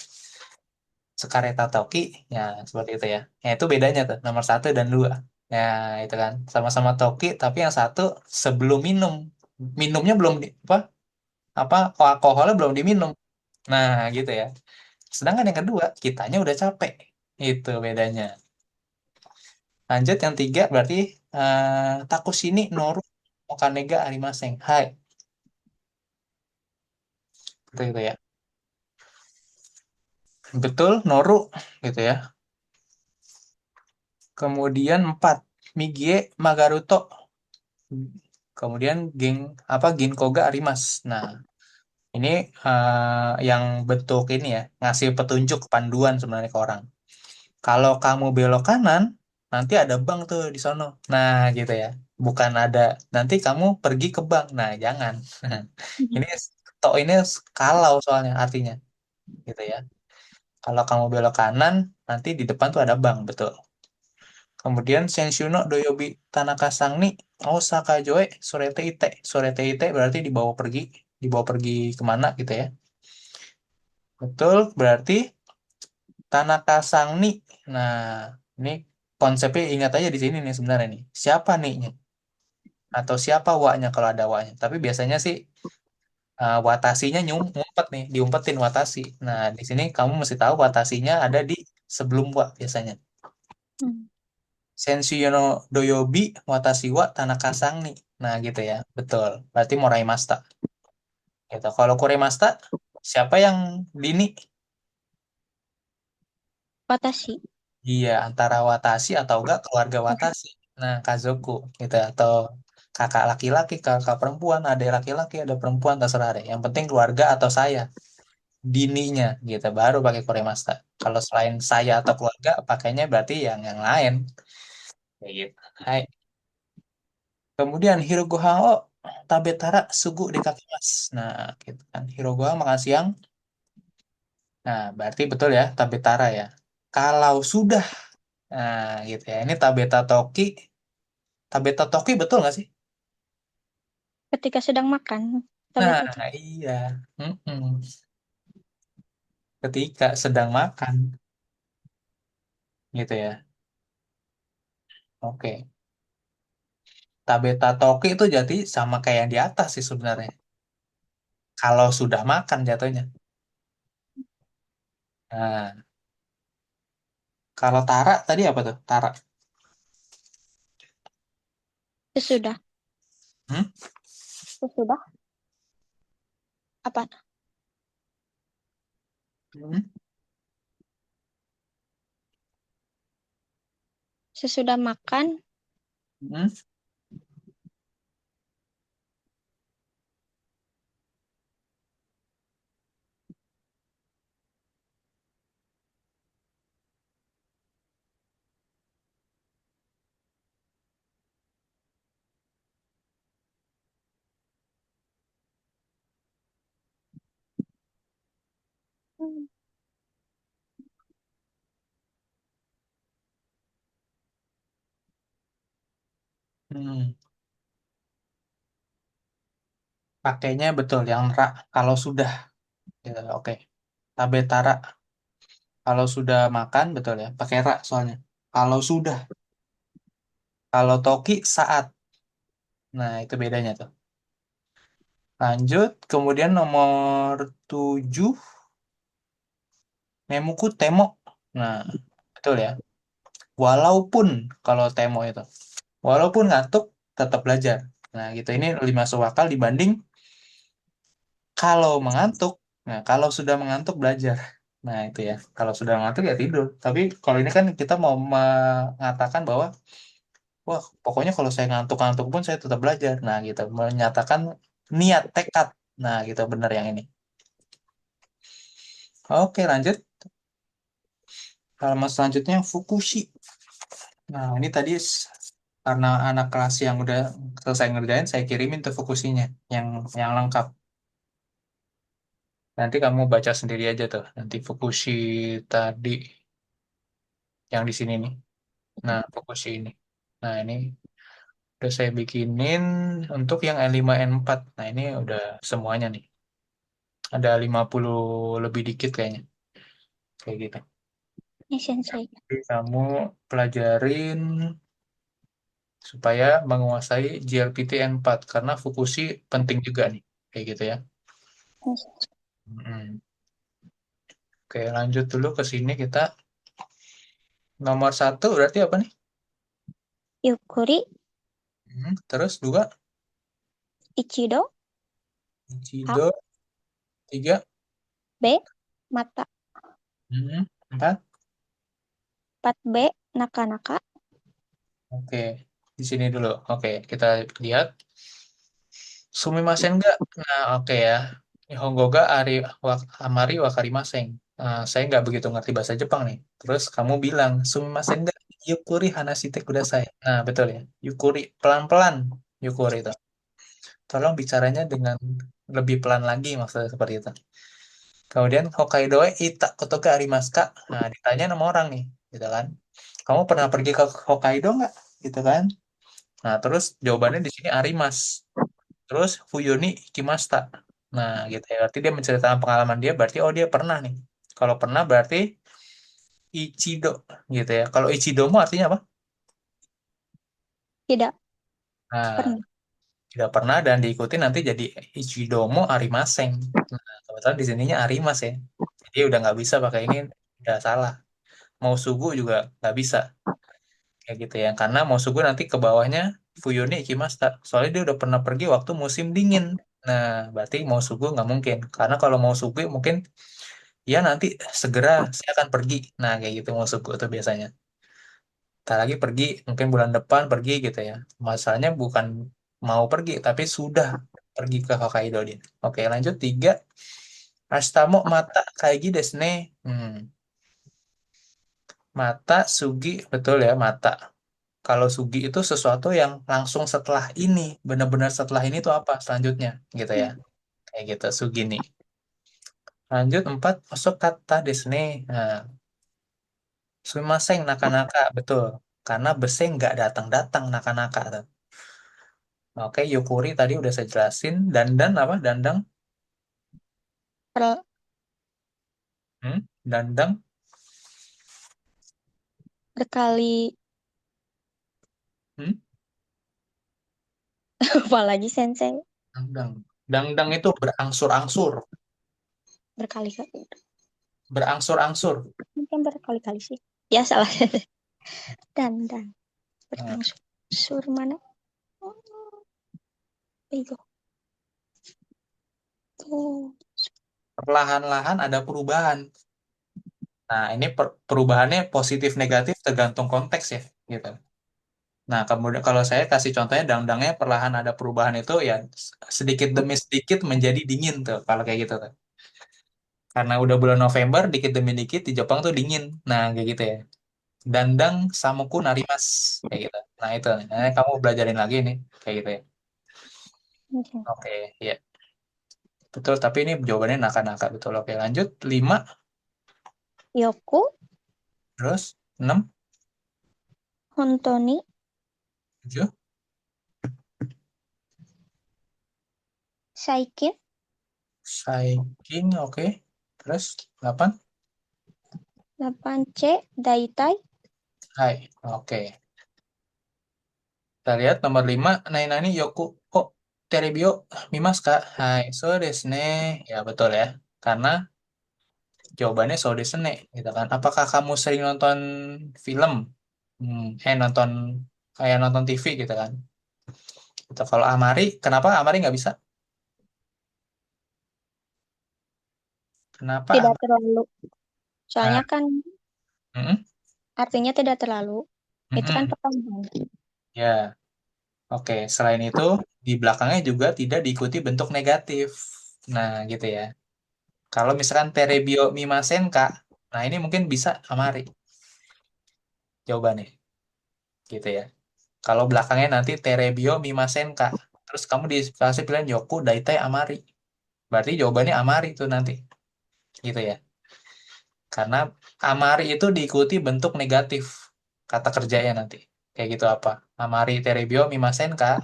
Sukareta toki, ya seperti itu ya. Ya itu bedanya tuh nomor satu dan dua. Ya itu kan sama-sama toki, tapi yang satu sebelum minum, minumnya belum apa alkoholnya belum diminum. Nah gitu ya. Sedangkan yang kedua kitanya udah capek. Itu bedanya. Lanjut yang tiga berarti Takusini Noru Okanega Arimaseng. Hai, itu ya. Betul Noru gitu ya. Kemudian empat. Migie Magaruto. Kemudian Ginkoga Arimas. Nah, ini yang bentuk ini ya, ngasih petunjuk panduan sebenarnya ke orang. Kalau kamu belok kanan, nanti ada bank tuh di sono. Nah, gitu ya. Bukan ada nanti kamu pergi ke bank. Nah, jangan. Ini ini kalau soalnya artinya gitu ya. Kalau kamu belok kanan, nanti di depan tuh ada bank, betul. Kemudian Senshuno Doyobi Tanaka Sangni Osaka Joe Sorete Ite. Sorete Ite berarti dibawa pergi kemana gitu ya. Betul, berarti Tanaka Sangni. Nah, ini konsepnya ingat aja di sini nih sebenarnya nih. Siapa nih-nya? Atau siapa wa-nya kalau ada wa-nya. Tapi biasanya sih watasinya ngumpet nih, diumpetin watasi. Nah, di sini kamu mesti tahu watasinya ada di sebelum wa biasanya. Hmm. Sensio Doyobi Watashi wa Tanaka Sangni. Nah, gitu ya. Betul. Berarti Moraimashita. Gitu. Kalau Kuremashita, siapa yang Dini? Watashi. Iya, antara Watashi atau enggak keluarga Watashi. Nah, Kazoku gitu atau kakak laki-laki, kakak perempuan, ada laki-laki, ada perempuan, terserah deh. Yang penting keluarga atau saya, dininya gitu. Baru pakai Kuremashita. Kalau selain saya atau keluarga, pakainya berarti yang lain. Kayak gitu. Hai. Kemudian Hirogohao Tabetara Sugu di kaki mas. Nah, gitu kan. Hirogohang makan siang. Nah, berarti betul ya Tabetara ya. Kalau sudah, nah gitu ya. Ini Tabeta Toki. Tabeta Toki betul nggak sih? Ketika sedang makan. Nah, Tabeta tuh. iya. Mm-mm. Ketika sedang makan, gitu ya. Oke. Tabeta Toki itu jadi sama kayak yang di atas sih sebenarnya. Kalau sudah makan jatuhnya. Nah, kalau Tara tadi apa tuh? Tara. Sesudah. Hmm? Sesudah. Apa? Hmm? Sesudah makan. Hmm? Hmm. Hmm. Pakainya betul yang ra kalau sudah gitu. Oke. Tabetara kalau sudah makan betul ya. Pakai ra soalnya. Kalau sudah. Kalau toki saat. Nah, itu bedanya tuh. Lanjut, kemudian nomor 7 Nemuku Temo. Nah, betul ya. Walaupun kalau Temo itu. Walaupun ngantuk tetap belajar. Nah, gitu ini lebih masuk akal dibanding kalau mengantuk. Nah, kalau sudah mengantuk belajar. Nah, itu ya. Kalau sudah mengantuk ya tidur. Tapi kalau ini kan kita mau mengatakan bahwa wah, pokoknya kalau saya ngantuk-ngantuk pun saya tetap belajar. Nah, gitu. Menyatakan niat, tekad. Nah, gitu. Benar yang ini. Oke, lanjut. Halaman selanjutnya Fukushi. Nah, ini tadi karena anak kelas yang udah selesai ngerjain, saya kirimin tuh Fukushinya. Yang lengkap. Nanti kamu baca sendiri aja tuh. Nanti Fukushi tadi yang di sini nih. Nah, Fukushi ini. Nah, ini udah saya bikinin untuk yang N5 N4. Nah, ini udah semuanya nih. Ada 50 lebih dikit kayaknya. Kayak gitu. Ini sensei. Jadi kamu pelajarin supaya menguasai GLPT N4 karena Fukushi penting juga nih. Kayak gitu ya. Ini sensei. Mm. Oke, lanjut dulu ke sini kita. Nomor satu berarti apa nih? Yukuri. Terus dua, Ichido. A. Ichido, tiga, B. Mata. empat, 4B. Naka-naka. Oke, di sini dulu. Oke, kita lihat. Sumimasen nggak? Nah, oke ya. Nihongo ga amari wakarimaseng. Nah, saya nggak begitu ngerti bahasa Jepang nih. Terus kamu bilang, sumimasen nggak? Yukuri hanashite kudasai. Nah, betul ya. Yukuri, pelan-pelan. Yukuri itu. Tolong bicaranya dengan lebih pelan lagi, maksudnya seperti itu. Kemudian Hokkaido e ita koto ga arimasu ka? Nah, ditanya sama orang nih, gitu kan. Kamu pernah pergi ke Hokkaido nggak? Gitu kan. Nah, terus jawabannya di sini arimas. Terus Fuyuni Ikimasta. Nah, gitu ya. Berarti dia menceritakan pengalaman dia, berarti oh dia pernah nih. Kalau pernah berarti Ichido gitu ya. Kalau Ichidomo artinya apa? Tidak Nah, pernah. tidak pernah dan diikuti nanti jadi Ichidomo Arimaseng. Nah, kebetulan di sininya Arimas ya. Jadi udah nggak bisa pakai ini, udah salah. Mau sugu juga nggak bisa. Kayak gitu ya. Karena mau sugu nanti ke bawahnya Fuyuni Ikimasta. Soalnya dia udah pernah pergi waktu musim dingin. Nah, berarti mau sugu nggak mungkin. Karena kalau mau sugu mungkin ya nanti segera saya akan pergi. Nah, kayak gitu maksudku tuh biasanya. Tak lagi pergi, mungkin bulan depan pergi gitu ya. Masalahnya bukan mau pergi, tapi sudah pergi ke Hokkaido dia. Oke, lanjut tiga. Astamo mata kaigi desu ne. Mata sugi, betul ya, mata. Kalau sugi itu sesuatu yang langsung setelah ini, benar-benar setelah ini tuh apa selanjutnya, gitu ya. Kayak gitu, sugi nih. Lanjut empat, masuk kata desu ne. Nah, sumimasen naka-naka, betul. Karena bese nggak datang-datang naka-naka tuh. Oke, Yukuri tadi udah saya jelasin. Dandan apa? Dandang? Per- Dandang? Berkali Hmm? apalagi sensei, Dandang. Dangdang itu berangsur-angsur. berkali-kali, Berangsur-angsur. mungkin berkali-kali sih, ya salah. Dan Nah, berangsur mana. Oh, itu tuh. perlahan-lahan ada perubahan. Nah, ini perubahannya positif negatif tergantung konteks ya, gitu. Nah, kemudian kalau saya kasih contohnya dangdangnya perlahan ada perubahan itu ya sedikit demi sedikit menjadi dingin tuh kalau kayak gitu tuh. Karena udah bulan November dikit demi dikit di Jepang tuh dingin. Nah, kayak gitu ya. Dandang samuku narimas kayak gitu. Nah, itu. Nah, kamu belajarin lagi nih kayak gitu ya. Oke. Oke, ya. Betul, tapi ini jawabannya naka-naka betul. Oke, lanjut. 5 Yoku terus 6 Hontoni 7 Saikin Saiking oke. Terus 8 8C Daitai Hai. Oke. Kita lihat nomor 5 Nai nani yoku oh terebio mimas kak. Hai. So desu ne. Ya, betul ya. Karena jawabannya so desu ne gitu kan. Apakah kamu sering nonton film? Nonton kayak nonton TV gitu kan. Gitu. Kalau Amari, kenapa Amari nggak bisa? Kenapa tidak Amari? terlalu. Nah, Soalnya kan mm-mm, artinya tidak terlalu. Itu kan mm-mm. pertanyaan. Ya, oke. Selain itu, di belakangnya juga tidak diikuti bentuk negatif. Nah, gitu ya. Kalau misalkan terebio mimasen kak, nah ini mungkin bisa Amari jawabannya, gitu ya. Kalau belakangnya nanti terebio mimasen kak, terus kamu dikasih pilihan Yoku Daitai Amari, berarti jawabannya Amari itu nanti, gitu ya. Karena Amari itu diikuti bentuk negatif kata kerjanya nanti. Kayak gitu apa? Amari terebio mimasen kak,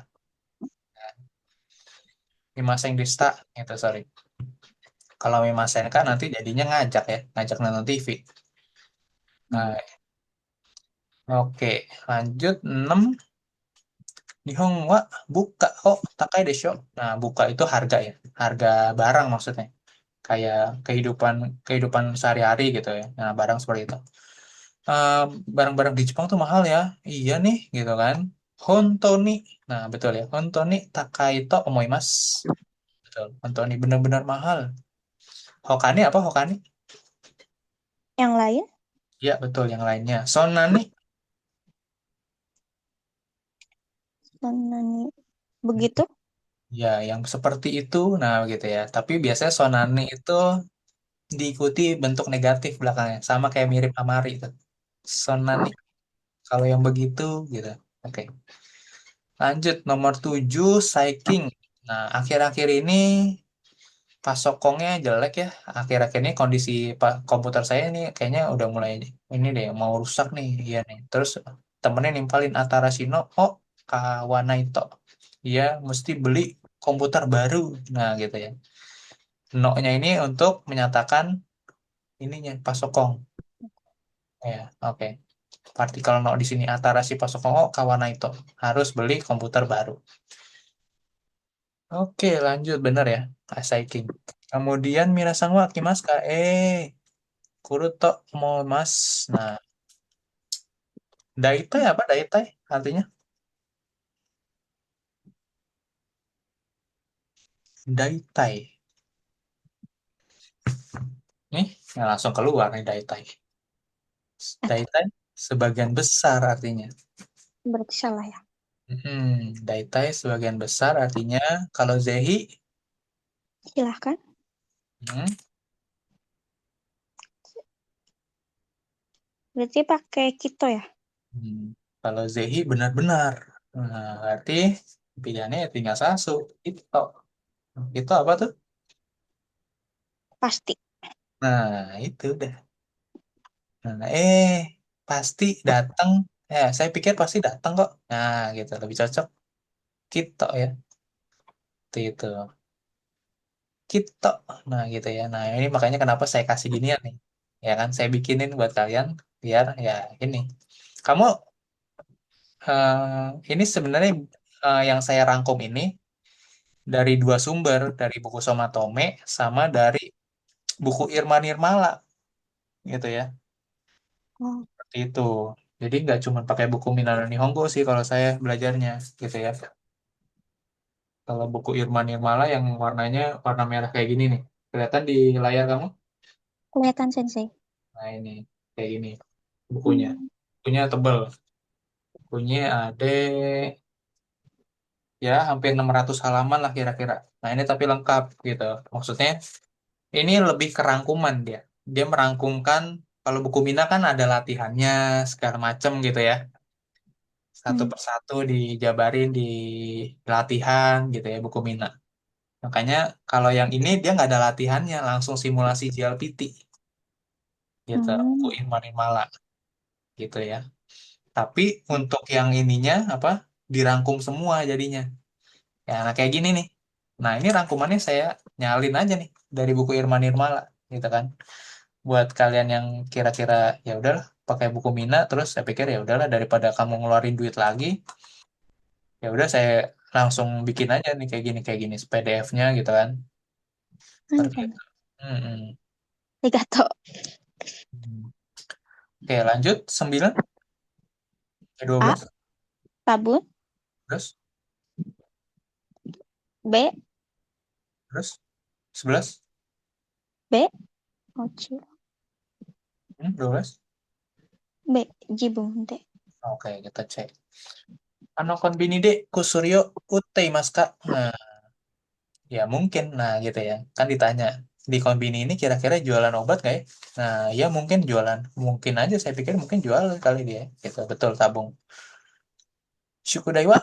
mimasen desta, gitu sorry. Kalau mimasen kak nanti jadinya ngajak ya, ngajak nonton TV. Nah, oke, lanjut 6. Nihon wa buka oh takai desho. Nah, buka itu harga ya. Harga barang maksudnya. Kayak kehidupan kehidupan sehari-hari gitu ya. Nah, barang seperti itu. Eh, barang-barang di Jepang tuh mahal ya. Iya nih, gitu kan. Hontoni. Nah, betul ya. Hontoni takai to omoimasu. Betul. Hontoni benar-benar mahal. Hokani apa Hokani? Yang lain Ya, betul yang lainnya. Sonani. Sonani. Begitu? Ya, yang seperti itu, nah gitu ya. Tapi biasanya sonani itu diikuti bentuk negatif belakangnya, sama kayak mirip amari itu. Sonani, kalau yang begitu gitu. Oke, lanjut nomor 7, Saiking. Nah, akhir-akhir ini pas sokongnya jelek ya. Akhir-akhir ini kondisi komputer saya ini kayaknya udah mulai ini deh mau rusak nih, iya nih. Terus temennya nimpalin Atara Shino, oh Kawanaito. Iya, mesti beli komputer baru. Nah, gitu ya. No-nya ini untuk menyatakan ininya pas sokong. Ya, oke. Partikel no di sini Atara si pas sokong, oh Kawanaito. Harus beli komputer baru. Oke, lanjut bener ya. Asaiking. Kemudian Mirasang wa kimasu ka? Kuruto mau mas. Nah, daitai apa daitai artinya? Daitai. Nih, nggak langsung keluar nih daitai. Eh, Daitai sebagian besar artinya. berarti salah ya. Daitai sebagian besar artinya kalau zehi, Silahkan. hmm, Berarti pakai kito ya? hmm, kalau zehi benar-benar. Nah, berarti pilihannya ya tinggal satu. Itu. Itu apa tuh? Pasti. Nah, itu udah. Nah, pasti datang. Saya pikir pasti datang kok. Nah, gitu lebih cocok. Kita ya, itu. Kita. Nah, gitu ya. Nah, ini makanya kenapa saya kasih ginian nih. Ya kan, saya bikinin buat kalian biar ya ini. Kamu ini sebenarnya yang saya rangkum ini dari dua sumber, dari buku Somatome sama dari buku Irma Nirmala, gitu ya. Oh, Seperti itu. Jadi nggak cuma pakai buku Minano Nihongo sih kalau saya belajarnya, gitu ya. Kalau buku Irma Nirmala yang warnanya warna merah kayak gini nih. Kelihatan di layar kamu? kelihatan sensei. Nah ini, kayak gini bukunya. Hmm. Bukunya tebel. Bukunya ada ya hampir 600 halaman lah kira-kira. Nah ini tapi lengkap gitu. Maksudnya ini lebih kerangkuman dia. Dia merangkumkan, kalau buku Mina kan ada latihannya segala macem gitu ya. Satu Hmm. persatu dijabarin di latihan gitu ya buku Mina. Makanya kalau yang ini dia nggak ada latihannya, langsung simulasi JLPT gitu. Buku Hmm. Irman Mala gitu ya. Tapi untuk yang ininya apa dirangkum semua jadinya. Ya, nah kayak gini nih. Nah ini rangkumannya saya nyalin aja nih dari buku Irman Nirmala gitu kan. Buat kalian yang kira-kira ya udahlah pakai buku Mina, terus saya pikir ya udahlah daripada kamu ngeluarin duit lagi, ya udah saya langsung bikin aja nih kayak gini PDF-nya gitu kan. Seperti Anjay. itu. Mm-mm. Arigato. Hmm. Oke, lanjut 9 dua A. belas Sabun. terus B. terus 11 B. Mochi. 12. B. Jibun de. Oke, kita cek. Ano konbini de kusuryo utei mas kak. Nah, ya mungkin. Nah, gitu ya. Kan ditanya, di kombini ini kira-kira jualan obat nggak ya? Nah, ya mungkin jualan. Mungkin aja saya pikir mungkin jual kali dia. Gitu, betul tabung. Shukudaiwa.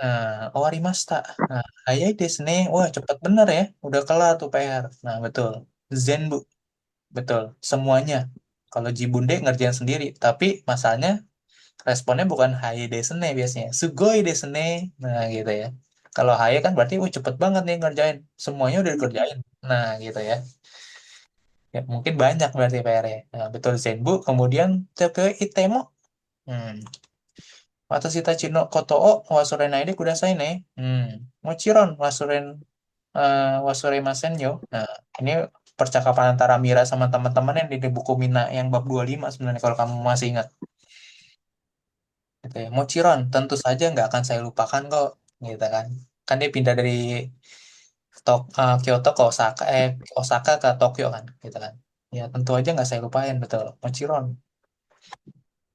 Nah, owarimashita. Nah, hayai desu ne. Wah, cepet bener ya. Udah kelar tuh PR. Nah, betul. Zenbu. Betul. Semuanya. Kalau Jibunde ngerjain sendiri. Tapi masalahnya responnya bukan hae desu ne biasanya. Sugoi desu ne. Nah, gitu ya. Kalau hae kan berarti, cepet banget nih ngerjain. Semuanya udah dikerjain. Nah, gitu ya. Ya, mungkin banyak berarti PR-nya. Nah, betul Zenbu. Kemudian Tokyo Itemo. Hmm. Watashi tachi no koto o wasurenai de kudasai ne. Mochiron wasuremasen yo. Nah, ini percakapan antara Mira sama teman-teman yang di buku Mina yang bab 25 sebenarnya kalau kamu masih ingat. Gitu ya. Mochiron, tentu saja nggak akan saya lupakan kok. Gitu kan. Kan dia pindah dari Kyoto ke Osaka, Osaka ke Tokyo kan. Gitu kan. Ya tentu aja nggak saya lupain, betul. Mochiron.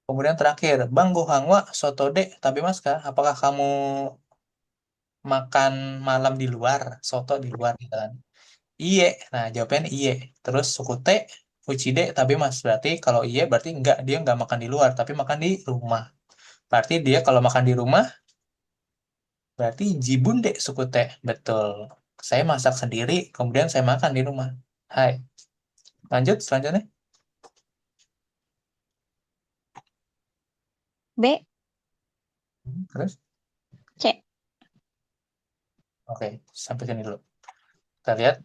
Kemudian terakhir, Bang Gohangwa soto de tapi mas kah? Apakah kamu makan malam di luar, soto di luar gitu kan? Iye. Nah, jawabannya iye. Terus suku T, Ucide tapi mas. Berarti kalau iye berarti enggak, dia enggak makan di luar, tapi makan di rumah. Berarti dia kalau makan di rumah, berarti Jibunde suku T. Betul. Saya masak sendiri, kemudian saya makan di rumah. Hai. Lanjut selanjutnya. B, Terus? C. Oke, sampai sini dulu. Kita lihat.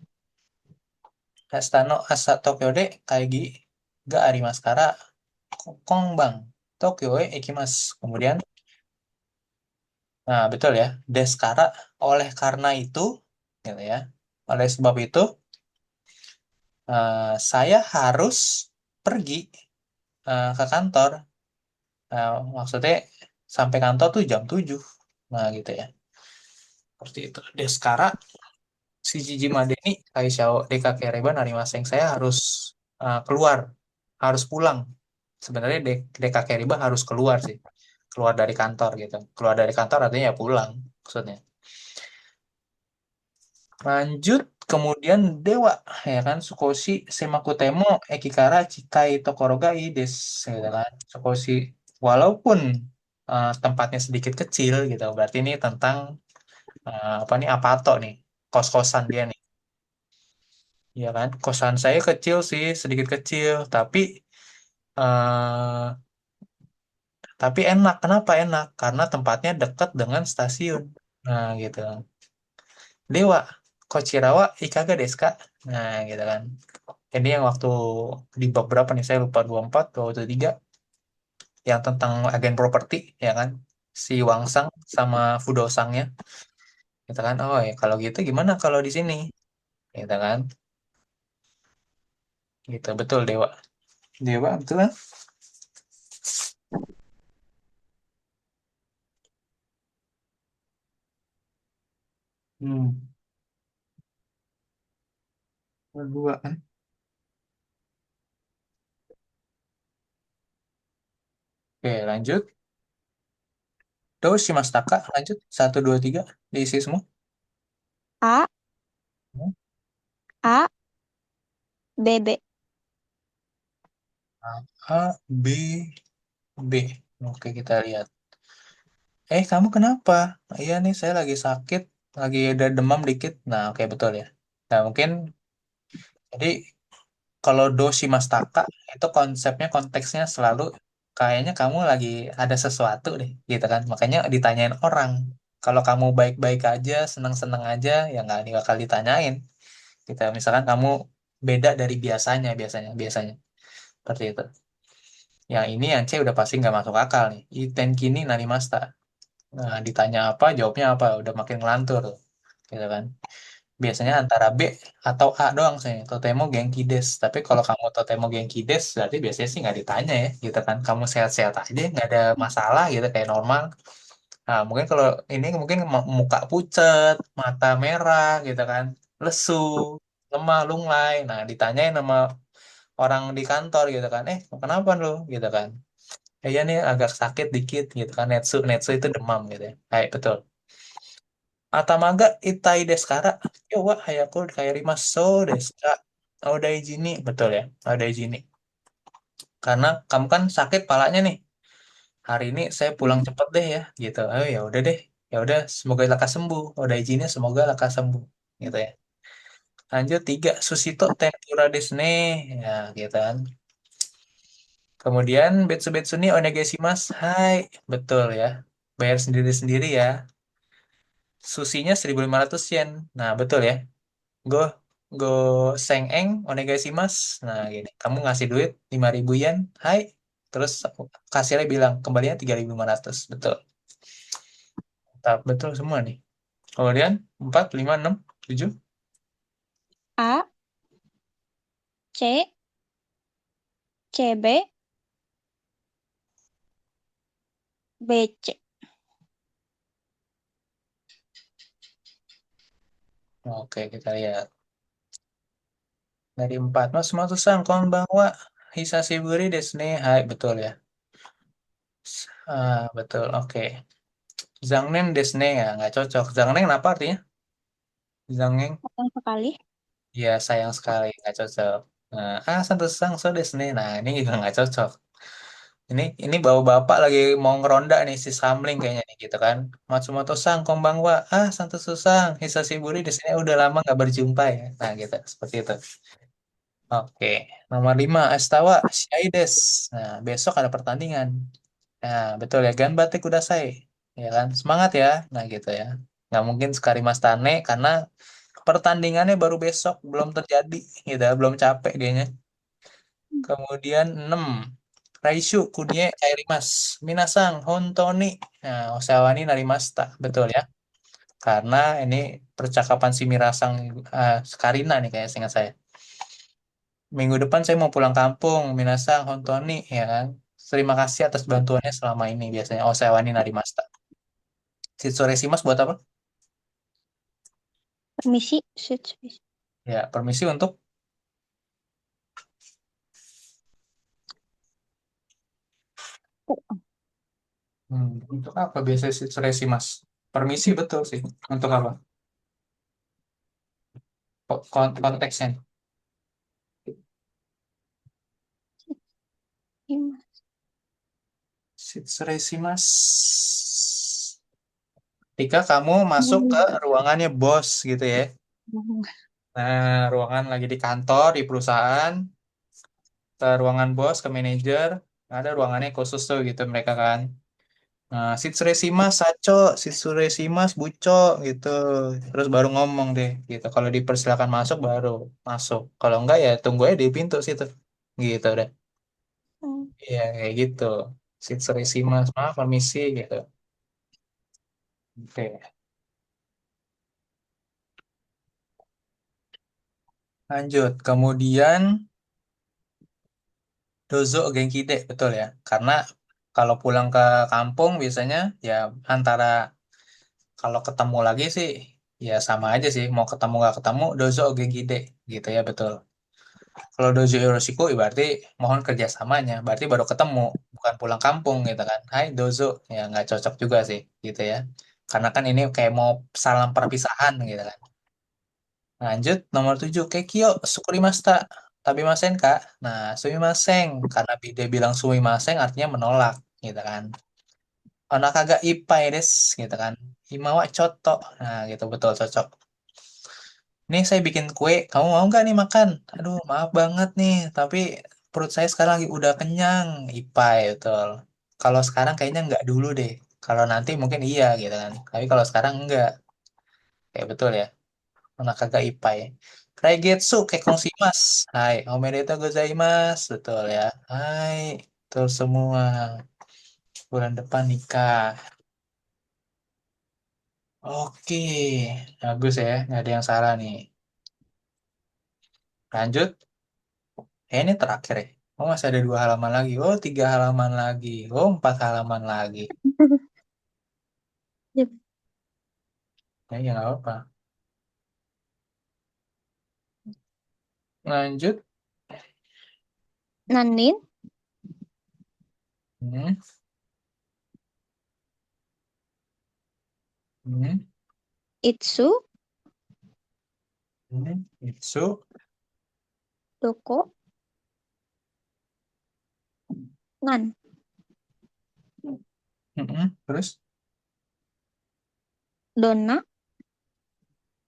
Astano asa Tokyo de kaigi ga arimasu kara Kongbang Tokyo e ikimasu. Kemudian, nah betul ya, Deskara oleh karena itu, gitu ya. Oleh sebab itu, saya harus pergi ke kantor. Maksudnya sampai kantor tuh jam 7. Nah gitu ya. Seperti itu. Deskara si Jiji Madeni Kaishao Deka Kereba Narimaseng. Saya harus keluar, harus pulang. Sebenarnya Deka Keriba harus keluar sih, keluar dari kantor gitu. Keluar dari kantor artinya ya pulang maksudnya. Lanjut, kemudian Dewa, ya kan, Sukoshi Semakutemo Ekikara Chikai Tokoroga Ides, gitu kan. Sukoshi, walaupun tempatnya sedikit kecil gitu, berarti ini tentang apa nih, Apato nih, kos-kosan dia nih. Ya kan, kosan saya kecil sih, sedikit kecil, eh, tapi enak. Kenapa enak? Karena tempatnya dekat dengan stasiun. Nah, gitu. Dewa, Kochirawa Ikaga desu ka? Nah, gitu kan. Ini yang waktu di bab berapa nih? Saya lupa, 24, 23, yang tentang agen properti, ya kan? Si Wangsang sama Fudosangnya, gitu kan. Oh, ya kalau gitu gimana kalau di sini? Gitu kan. Gitu, betul Dewa. Dewa, betul kan? Hmm, dua kan. Oke, lanjut. Terus si Mastaka, lanjut. Satu, dua, tiga. Diisi semua. A, Hmm. A, B, B. A, B, B. Oke, kita lihat. Kamu kenapa? Iya nih, saya lagi sakit, lagi ada demam dikit. Nah, oke betul ya. Nah, mungkin jadi kalau dosi mastaka itu konsepnya, konteksnya selalu kayaknya kamu lagi ada sesuatu deh, gitu kan. Makanya ditanyain orang. Kalau kamu baik-baik aja, senang-senang aja, ya nggak bakal ditanyain. Gitu. Misalkan kamu beda dari biasanya, biasanya, biasanya. Seperti itu. Yang ini yang C udah pasti nggak masuk akal nih. Iten kini nani masta. Nah, ditanya apa, jawabnya apa, udah makin ngelantur, gitu kan. Biasanya antara B atau A doang sih, Totemo Genki Des. Tapi kalau kamu Totemo Genki Des, berarti biasanya sih nggak ditanya ya, gitu kan. Kamu sehat-sehat aja, nggak ada masalah gitu, kayak normal. Nah, mungkin kalau ini mungkin muka pucet, mata merah, gitu kan, lesu, lemah, lunglai. Nah, ditanyain sama orang di kantor gitu kan, kenapa lu, gitu kan. Iya nih agak sakit dikit gitu kan, Netsu Netsu itu demam gitu ya. Hai, betul. Atamaga itai desu kara yo wa hayaku kairimasu so desu ka? Odaiji ni, betul ya. Odaiji ni. Karena kamu kan sakit palanya nih. Hari ini saya pulang cepet deh ya gitu. Oh ya udah deh. Ya udah, semoga lekas sembuh. Odaiji ni, semoga lekas sembuh gitu ya. Lanjut, tiga, Sushito tempura desu ne. Ya gitu kan. Kemudian betsu betsu ni onegaishimasu. Hai, betul ya. Bayar sendiri-sendiri ya. Susinya 1.500 yen. Nah, betul ya. Go go sengeng onegaishimasu. Nah, gini. Kamu ngasih duit 5.000 yen. Hai. Terus kasirnya bilang kembalinya 3.500. Betul. Betul semua nih. Kemudian 4, 5, 6, 7. A, C, CB, BC. Oke, kita lihat. Dari 4. Mas Matu-san, konbanwa. Hisashiburi desu ne. Hai, betul ya. Betul, oke. Zhangnen Desne ya, nggak cocok. Zhangnen apa artinya? Zhangnen, Sayang sekali. ya sayang sekali, nggak cocok. Santo sang so desne. Nah, ini juga nggak cocok. Ini bawa bapak lagi mau ngeronda nih si Samling kayaknya nih gitu kan. Matsumoto sang konbanwa. Santo susang. Hisashiburi di sini udah lama nggak berjumpa ya. Nah gitu, seperti itu. Oke, nomor 5 Astawa Shaides. Nah, besok ada pertandingan. Nah, betul ya, Ganbate Kudasai. Ya kan, semangat ya. Nah, gitu ya. Nggak mungkin sekali Mas Tane karena pertandingannya baru besok, belum terjadi gitu ya, belum capek dianya. Kemudian 6 Raishu Kunie Kairimas. Minasang Hontoni. Nah, Osawani Narimasta. Betul ya. Karena ini percakapan si Mirasang Karina nih kayak seingat saya. Minggu depan saya mau pulang kampung, Minasang Hontoni, ya kan. Terima kasih atas bantuannya selama ini biasanya. Oh, saya wani narimasta. Sitsure Shimas buat apa? Permisi. Switch. Ya, permisi untuk untuk apa biasanya Sitsure Shimas? Permisi betul sih. Untuk apa? Konteksnya. Sitsure Shimas. Ketika kamu masuk ke ruangannya bos gitu ya. Nah, ruangan lagi di kantor, di perusahaan, ke ruangan bos, ke manajer, ada ruangannya khusus tuh gitu mereka kan. Nah, Shitsure Shimas Sacho, Shitsure Shimas Buco gitu. Terus baru ngomong deh gitu. Kalau dipersilakan masuk baru masuk. Kalau enggak ya tunggu aja di pintu situ. Gitu deh. Iya kayak gitu. Shitsure Shimas, maaf permisi gitu. Oke, lanjut. Kemudian Dozo Genkide, betul ya. Karena kalau pulang ke kampung biasanya ya antara kalau ketemu lagi sih ya sama aja sih. Mau ketemu nggak ketemu Dozo Genkide gitu ya betul. Kalau Dojo Yoroshiku berarti mohon kerjasamanya, berarti baru ketemu, bukan pulang kampung gitu kan. Hai Dozo, ya nggak cocok juga sih gitu ya. Karena kan ini kayak mau salam perpisahan gitu kan. Lanjut, nomor 7 Kekio Sukurimasta. Tabimasen Kak. Nah, sumimasen. Karena dia bilang sumimasen artinya menolak gitu kan. Onakaga ippai des gitu kan. Imawa coto. Nah, gitu betul cocok. Nih saya bikin kue, kamu mau nggak nih makan? Aduh, maaf banget nih, tapi perut saya sekarang lagi udah kenyang. Ipai, betul. Kalau sekarang kayaknya nggak dulu deh. Kalau nanti mungkin iya gitu kan. Tapi kalau sekarang enggak. Kayak betul ya. Mana kagak ipai. Raigetsu kekongsimas. Hai, omedetou gozaimasu. Betul ya. Hai, betul semua. Bulan depan nikah. Oke, bagus ya. Nggak ada yang salah nih. Lanjut. Ini terakhir ya. Oh, masih ada 2 halaman lagi. Oh, 3 halaman lagi. Oh, 4 halaman lagi. Yep. Ya nggak apa-apa. Lanjut. Nanin, Hmm, hmm, Itsu, Itsu. Doko, Nan, Terus Donna,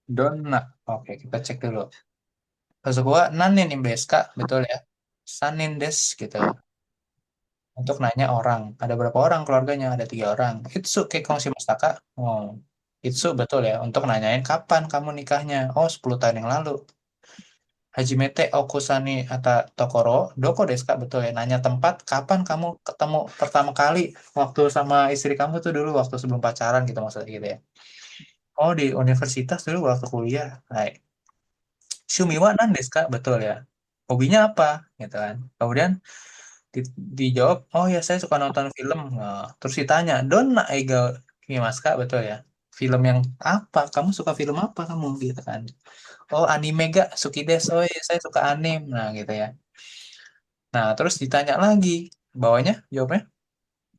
Donna. Oke, kita cek dulu. Maksud gua nanin im desu ka? Betul ya. Sanin des gitu. Untuk nanya orang. Ada berapa orang keluarganya? Ada 3 orang. Itsu kekong shimashita ka? Oh, Itsu betul ya. Untuk nanyain kapan kamu nikahnya. Oh, 10 tahun yang lalu. Hajimete Okusani Ata Tokoro, Doko desu ka? Betul ya. Nanya tempat, kapan kamu ketemu pertama kali waktu sama istri kamu tuh dulu, waktu sebelum pacaran gitu maksudnya gitu ya. Oh, di universitas dulu waktu kuliah. Hai. Shumiwa nan desu ka? Betul ya. Hobinya apa? Gitu kan. Kemudian dijawab, oh ya saya suka nonton film. Nah, terus ditanya, Donna eiga kimasu ka? Betul ya. Film yang apa? Kamu suka film apa kamu? Gitu kan. Oh anime gak? Suki desu. Oh iya saya suka anime. Nah gitu ya. Nah terus ditanya lagi. Bawahnya jawabnya.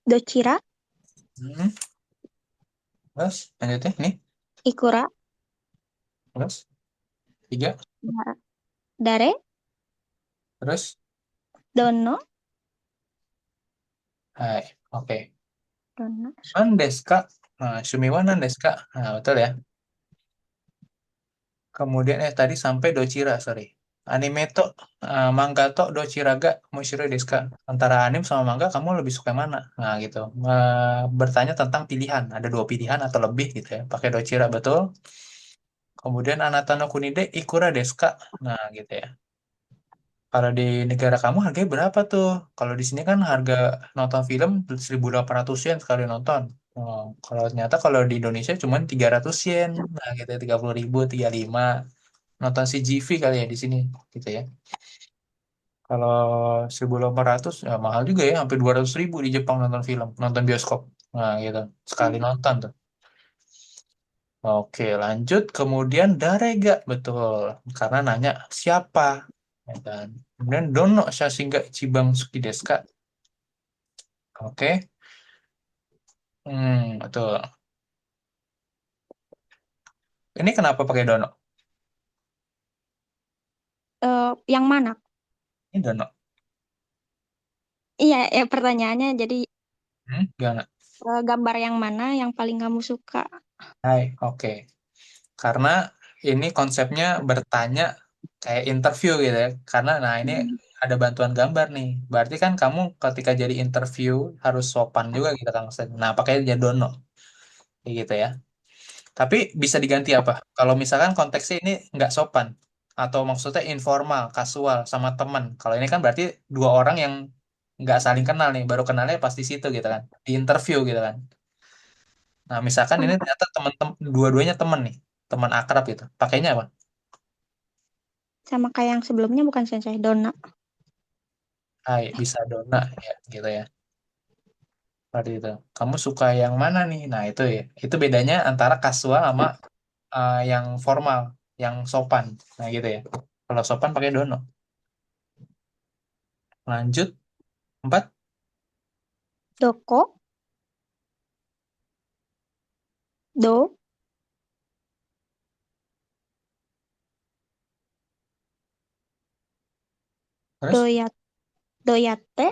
Dochira, Hmm, terus lanjutnya nih. Ikura, Terus tiga. Dare, Terus Dono, hai, oke. Dono, Nan desu ka? Nah, sumiwa nan desu ka? Nah, betul ya. Kemudian tadi sampai dochira, sorry. Anime to manga to dochira ga mushiroi desu ka? Antara anime sama manga kamu lebih suka mana? Nah, gitu. Bertanya tentang pilihan. Ada dua pilihan atau lebih gitu ya. Pakai dochira betul. Kemudian anata no kunide ikura desu ka? Nah, gitu ya. Kalau di negara kamu harganya berapa tuh? Kalau di sini kan harga nonton film 1.800 yen sekali nonton. Oh, kalau ternyata kalau di Indonesia cuma 300 yen. Nah, gitu 30.000, 35. Nonton CGV kali ya di sini gitu ya. Kalau 1.800 ya mahal juga ya, hampir 200.000 di Jepang nonton film, nonton bioskop. Nah, gitu. Sekali nonton tuh. Oke, lanjut. Kemudian Darega, betul. Karena nanya siapa. Ya kan? Kemudian Dono Shashinga Ichiban Suki desu ka? Oke. Betul. Ini kenapa pakai Dono? yang mana? Ini Dono. Iya, pertanyaannya jadi Gimana? gambar yang mana yang paling kamu suka? Hai, oke. Karena ini konsepnya bertanya kayak interview gitu ya. Karena nah ini Hmm. ada bantuan gambar nih. Berarti kan kamu ketika jadi interview harus sopan juga gitu Kang Sen. Nah, pakai aja Dono. Kayak gitu ya. Tapi bisa diganti apa? Kalau misalkan konteksnya ini nggak sopan atau maksudnya informal, kasual sama teman. Kalau ini kan berarti dua orang yang nggak saling kenal nih, baru kenalnya pas di situ gitu kan, di interview gitu kan. Nah, misalkan ini Oh, ternyata teman-teman dua-duanya teman nih, teman akrab gitu. Pakainya apa? sama kayak yang sebelumnya bukan Sensei Dona. Hai, bisa dona ya gitu ya. Seperti itu. Kamu suka yang mana nih? Nah, itu ya. Itu bedanya antara kasual sama yang formal, yang sopan. Nah, gitu ya. Kalau sopan pakai dono. Lanjut, empat. Doko, Do, Terus, Doyat, Doyate,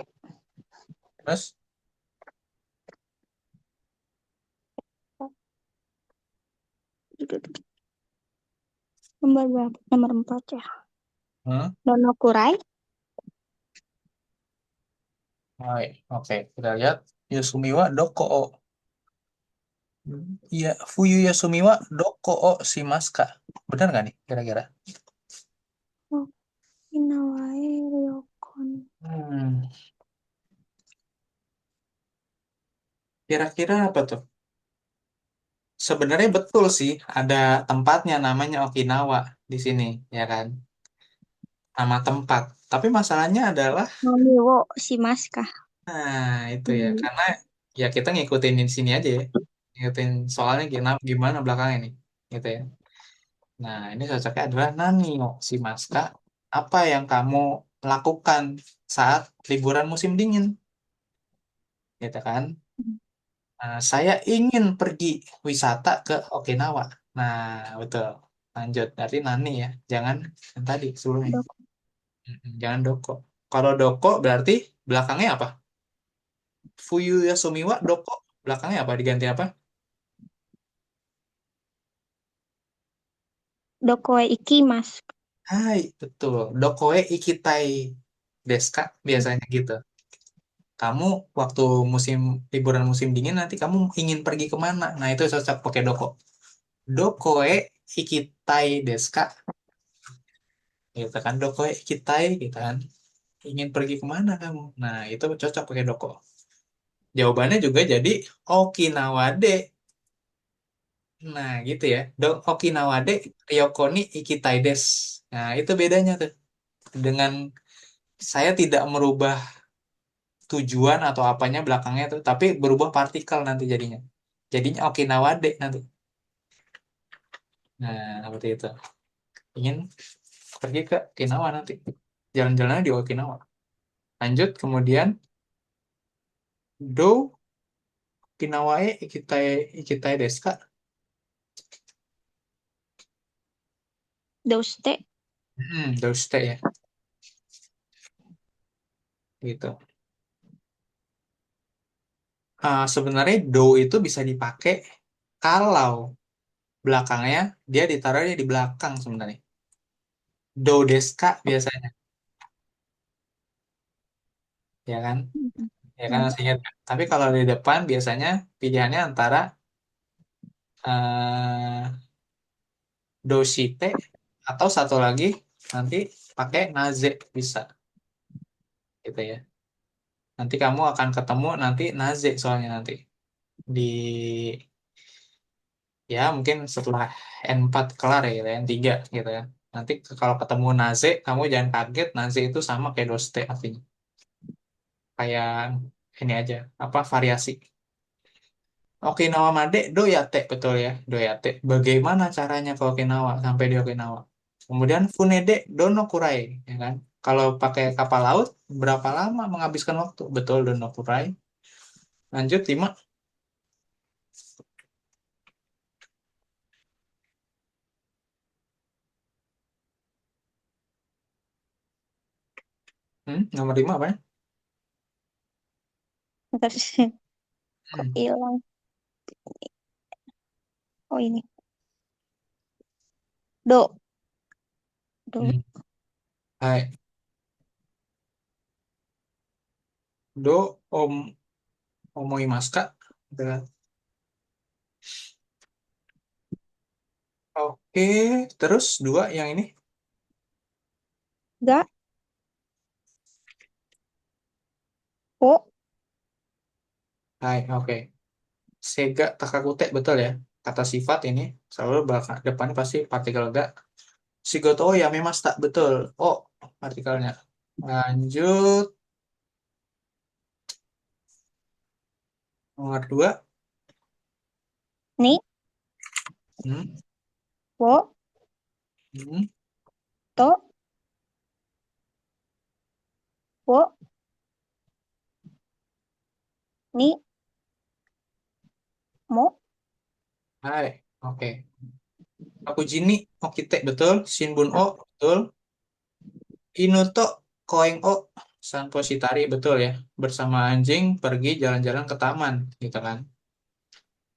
terus, nomor berapa? Nomor 4 ya. hmm? Dono Kurai, Hai, oke. Kita lihat. Yasumiwa doko o. Iya, Fuyu Yasumiwa doko o shimasu. Benar nggak nih, kira-kira? Okinawae Ryokon. Hmm, kira-kira apa tuh? Sebenarnya betul sih, ada tempatnya namanya Okinawa di sini, ya kan? Nama tempat. Tapi masalahnya adalah, Naniwo Shimasu kah? nah itu ya, Hmm. karena ya kita ngikutin di sini aja ya, ngikutin soalnya gimana, gimana belakangnya nih, gitu ya. Nah ini cocoknya adalah Nani no Shimaska. Apa yang kamu lakukan saat liburan musim dingin, gitu kan? Nah, saya ingin pergi wisata ke Okinawa. Nah betul. Lanjut, berarti Nani ya, jangan yang tadi sebelumnya. Doko, Jangan Doko. Kalau Doko berarti belakangnya apa? Fuyu Yasumiwa Doko belakangnya apa? Diganti apa? Dokoe Ikimasu. Hai, betul. Dokoe ikitai desu ka? Biasanya gitu. Kamu waktu musim liburan musim dingin nanti kamu ingin pergi kemana? Nah itu cocok pakai doko. Dokoe ikitai desu ka? Gitu kan, dokoe ikitai gitu kan. Ingin pergi kemana kamu? Nah itu cocok pakai doko. Jawabannya juga jadi Okinawa de. Nah, gitu ya. Okinawa de Ryoko ni ikitai desu. Nah, itu bedanya tuh. Dengan saya tidak merubah tujuan atau apanya belakangnya tuh, tapi berubah partikel nanti jadinya. Jadinya Okinawa de nanti. Nah, seperti itu. Ingin pergi ke Okinawa nanti. Jalan-jalannya di Okinawa. Lanjut, kemudian do. Okinawa e ikitai desu ka? Dauste. Deusute ya, gitu. Sebenarnya do itu bisa dipakai kalau belakangnya dia ditaruhnya di belakang sebenarnya. Do desu ka biasanya, ya kan? Mhm. Ya kan Hmm. masih ingat kan? Tapi kalau di depan biasanya pilihannya antara eh doshite atau satu lagi nanti pakai naze bisa gitu ya. Nanti kamu akan ketemu nanti naze soalnya nanti di ya mungkin setelah N4 kelar ya gitu ya, N3 gitu ya. Nanti kalau ketemu naze kamu jangan kaget, naze itu sama kayak doste artinya. Kayak ini aja apa variasi. Okinawa Made Doyate betul ya, Doyate. Bagaimana caranya ke Okinawa sampai di Okinawa? Kemudian Funede Donokurai, ya kan? Kalau pakai kapal laut berapa lama menghabiskan waktu? Betul Donokurai. Lanjut 5. Nomor 5 apa ya? Bentar sih. Kok Hmm. hilang? Oh ini. Do. Do. Hmm. Hai. Do om omoimasu ka? Gitu kan. Oke, terus 2 yang ini. Ga. O. Hai, oke. Sega takakute betul ya. Kata sifat ini selalu belakang depannya pasti partikel ga. Shigoto oh ya memang tak betul. Oh, artikelnya. Lanjut nomor 2. Ni. Hmm, Wo. hmm, To. Wo. Ni. Mo. hai, oke. Aku Jini, Okite betul. Shinbun O betul. Inuto Koeng O Sanpo Shitari betul ya. Bersama anjing pergi jalan-jalan ke taman, gitu kan.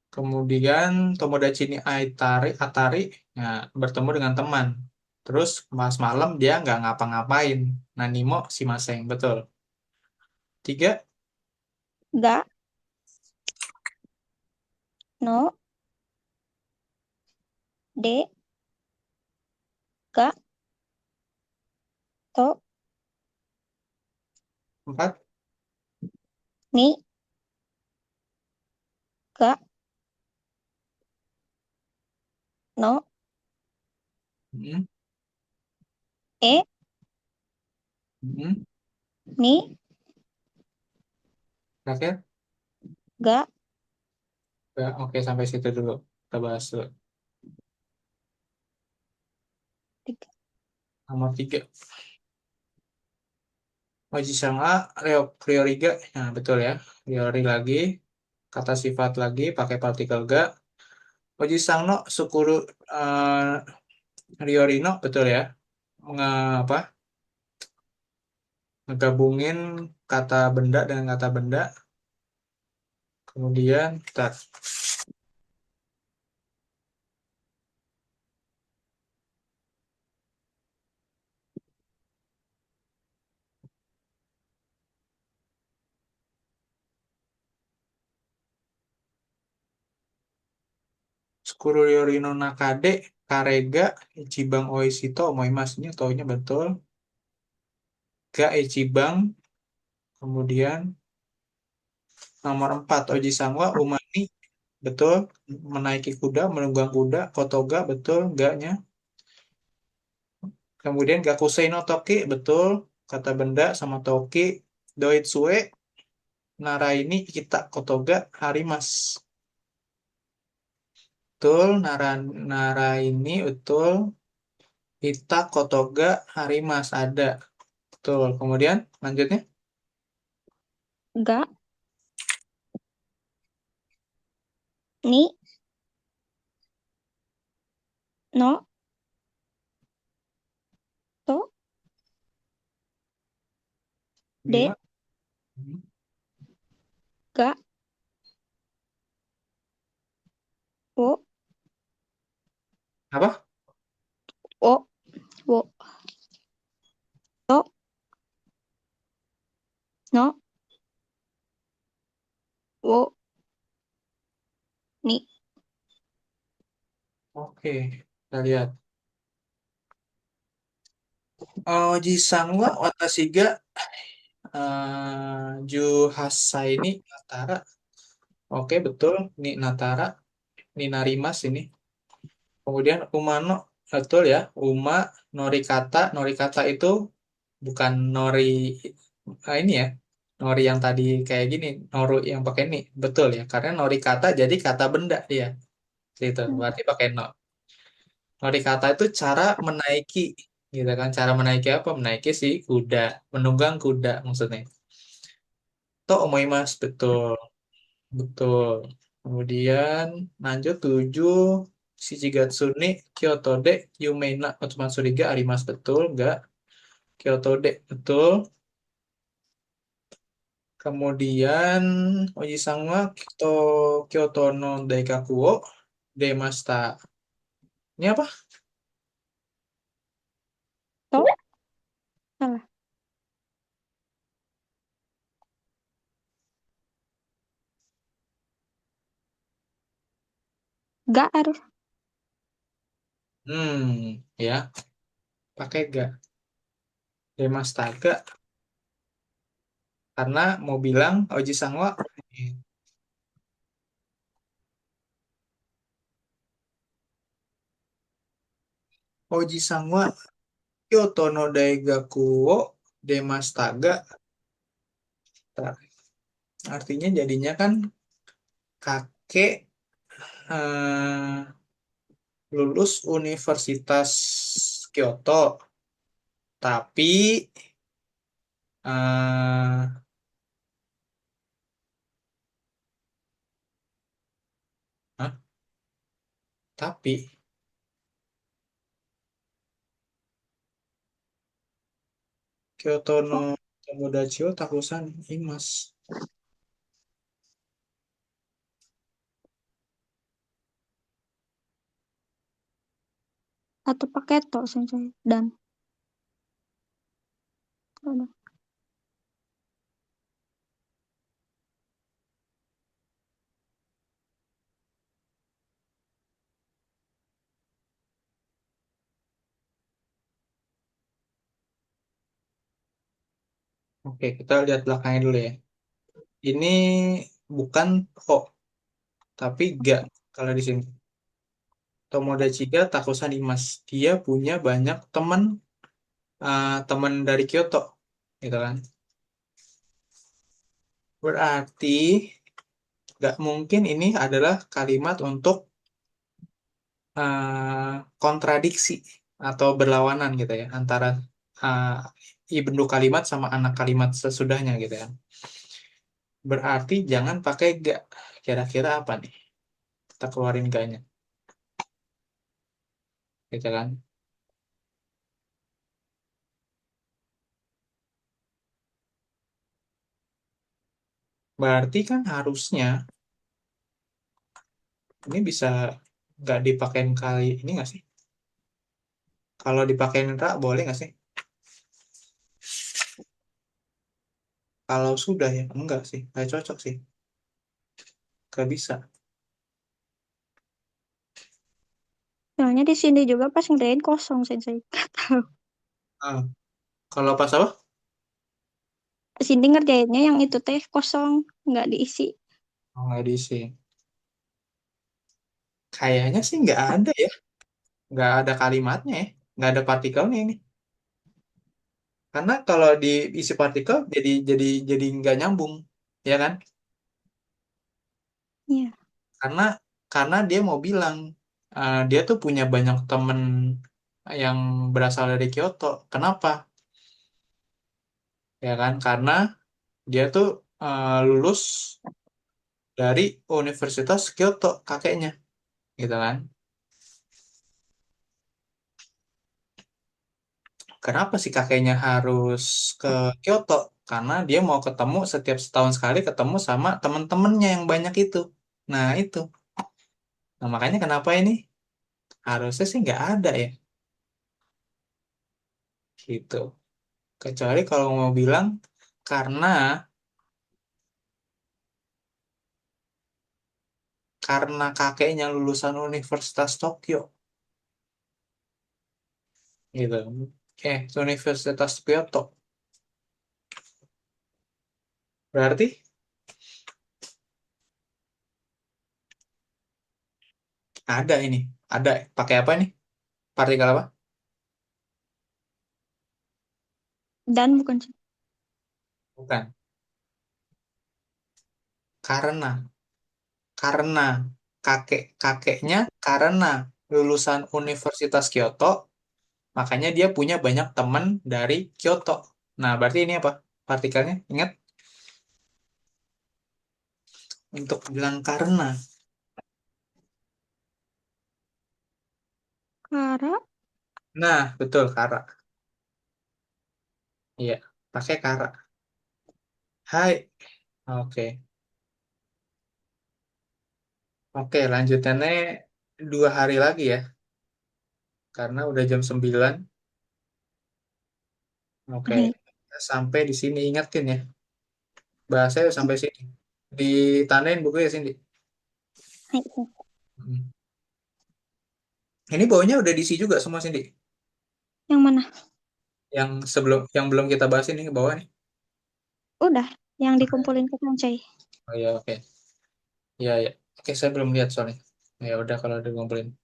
Kemudian Tomodachi ni Atari ya, bertemu dengan teman. Terus pas malam dia nggak ngapa-ngapain. Nanimo Shimaseng betul. 3. Ga. No. De. Ga. To. 4. Ni. Ga. No. Hmm, E. hmm. Ni. Terakhir. Ga. Ya, oke sampai situ dulu. Kita bahas dulu. Tiga. Nomor 3. Oji-san A, Reo, priori ga. Nah, betul ya. Priori lagi. Kata sifat lagi, pakai partikel ga. Oji-san no, Sukuru, Ryorino, betul ya. Nge, apa? Ngegabungin kata benda dengan kata benda. Kemudian, tar, Sukuru Ryorino Nakade, Karega, Ichiban Oishito, Omoimasu. Ini taunya betul. Ga Ichiban. Kemudian, nomor 4, Oji Sangwa, Umani, betul. Menaiki kuda, menunggang kuda, Kotoga, betul. Gaknya. Kemudian Gakusei no Toki, betul. Kata benda sama Toki. Doitsue, Naraini, Kita, Kotoga, Harimas. Betul. Naraini, betul. Kita, Kotoga, Harimas. Ada. Betul. Kemudian lanjutnya. Ga. Ni, no, to, de, Lima. Hmm. ga, wo, Apa? wo, wo, to, no, wo, ni. Oke, kita lihat. Oji Sangwa Watashi ga Ju Hasai ni Natara. Oke, betul. Ni Natara. Ni Narimas ini. Kemudian Umano. Betul ya. Uma Norikata. Norikata itu bukan Nori ini ya. Nori yang tadi kayak gini. Noru yang pakai ni. Betul ya. Karena Norikata jadi kata benda dia. Gitu. Berarti pakai no. Norikata itu cara menaiki. Gitu kan. Cara menaiki apa? Menaiki si kuda. Menunggang kuda maksudnya. Toh omoimasu. Betul. Betul. Kemudian lanjut 7 Shichigatsu ni Kyoto de Yumei na Otsumazuri ga arimasu. Betul enggak? Kyoto de betul. Kemudian Oji-san wa Kyoto no Daikaku wo demashita. Ini apa? To, salah. Ga harus. Ya, pakai ga. Demashita ga karena mau bilang Oji-san wa Oji-san wa Kyoto no Daigaku wo demashita ga. Artinya jadinya kan kakek eh, lulus Universitas Kyoto, tapi eh, hah? Tapi Kyoto no Oh, Tomodachi wo Takusan Imas. atau pakai to sensei. Dan. Oke, kita lihat belakangnya dulu ya. Ini bukan O, tapi ga kalau di sini. Tomodachi ga Takusan Imas. Dia punya banyak teman teman dari Kyoto, gitu kan. Berarti nggak mungkin ini adalah kalimat untuk kontradiksi atau berlawanan gitu ya antara uh, bentuk kalimat sama anak kalimat sesudahnya gitu ya. Berarti jangan pakai ga. Kira-kira apa nih? Kita keluarin ganya, gitu kan? Berarti kan harusnya ini bisa nggak dipakein kali ini nggak sih? Kalau dipakein ra boleh nggak sih? Kalau sudah ya enggak sih, nggak cocok sih, nggak bisa. Soalnya di sini juga pas ngerjain kosong sensei. Gak tahu. Ah, kalau pas apa? Di sini ngerjainnya yang itu teh kosong, nggak diisi. Oh, nggak diisi. Kayaknya sih nggak ada ya. Nggak ada kalimatnya ya, nggak ada partikelnya ini. Karena kalau diisi partikel jadi nggak nyambung, ya kan? Iya, Karena karena dia mau bilang dia tuh punya banyak temen yang berasal dari Kyoto. Kenapa? Ya kan? Karena dia tuh lulus dari Universitas Kyoto kakeknya, gitu kan? Kenapa sih kakeknya harus ke Kyoto? Karena dia mau ketemu setiap setahun sekali ketemu sama temen-temennya yang banyak itu. Nah itu. Nah makanya kenapa ini? Harusnya sih nggak ada ya, gitu. Kecuali kalau mau bilang karena kakeknya lulusan Universitas Tokyo, gitu. Universitas Kyoto. Berarti ada ini. Ada. Pakai apa nih? Partikel apa? Dan bukan sih. Bukan. Karena. Karena kakeknya karena lulusan Universitas Kyoto, makanya dia punya banyak teman dari Kyoto. Nah, berarti ini apa? Partikelnya, ingat untuk bilang karena. Kara. Nah, betul, kara. Iya, pakai kara. Hai. Oke. Oke, lanjutannya 2 hari lagi ya, karena udah jam 9. Oke, Hai. sampai di sini ingatin ya. Bahasanya sampai sini. Ditandain buku ya, Cindy. Hai. Hmm. Ini bawahnya udah diisi juga semua, Cindy. Yang mana? Yang belum kita bahas ini ke bawah nih. Udah. Yang dikumpulin ke Sancai. Oh iya, oke. Iya, ya. Oke, saya belum lihat soalnya. Ya udah kalau udah ngumpulin.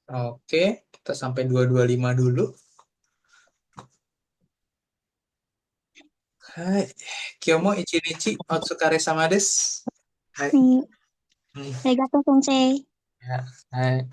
Oke, kita sampai 225 dulu. Hai. Kyomo ichinichi otsukare sama desu. Hai. Nih. Hmm. Arigato, Sancai. Ya, hai.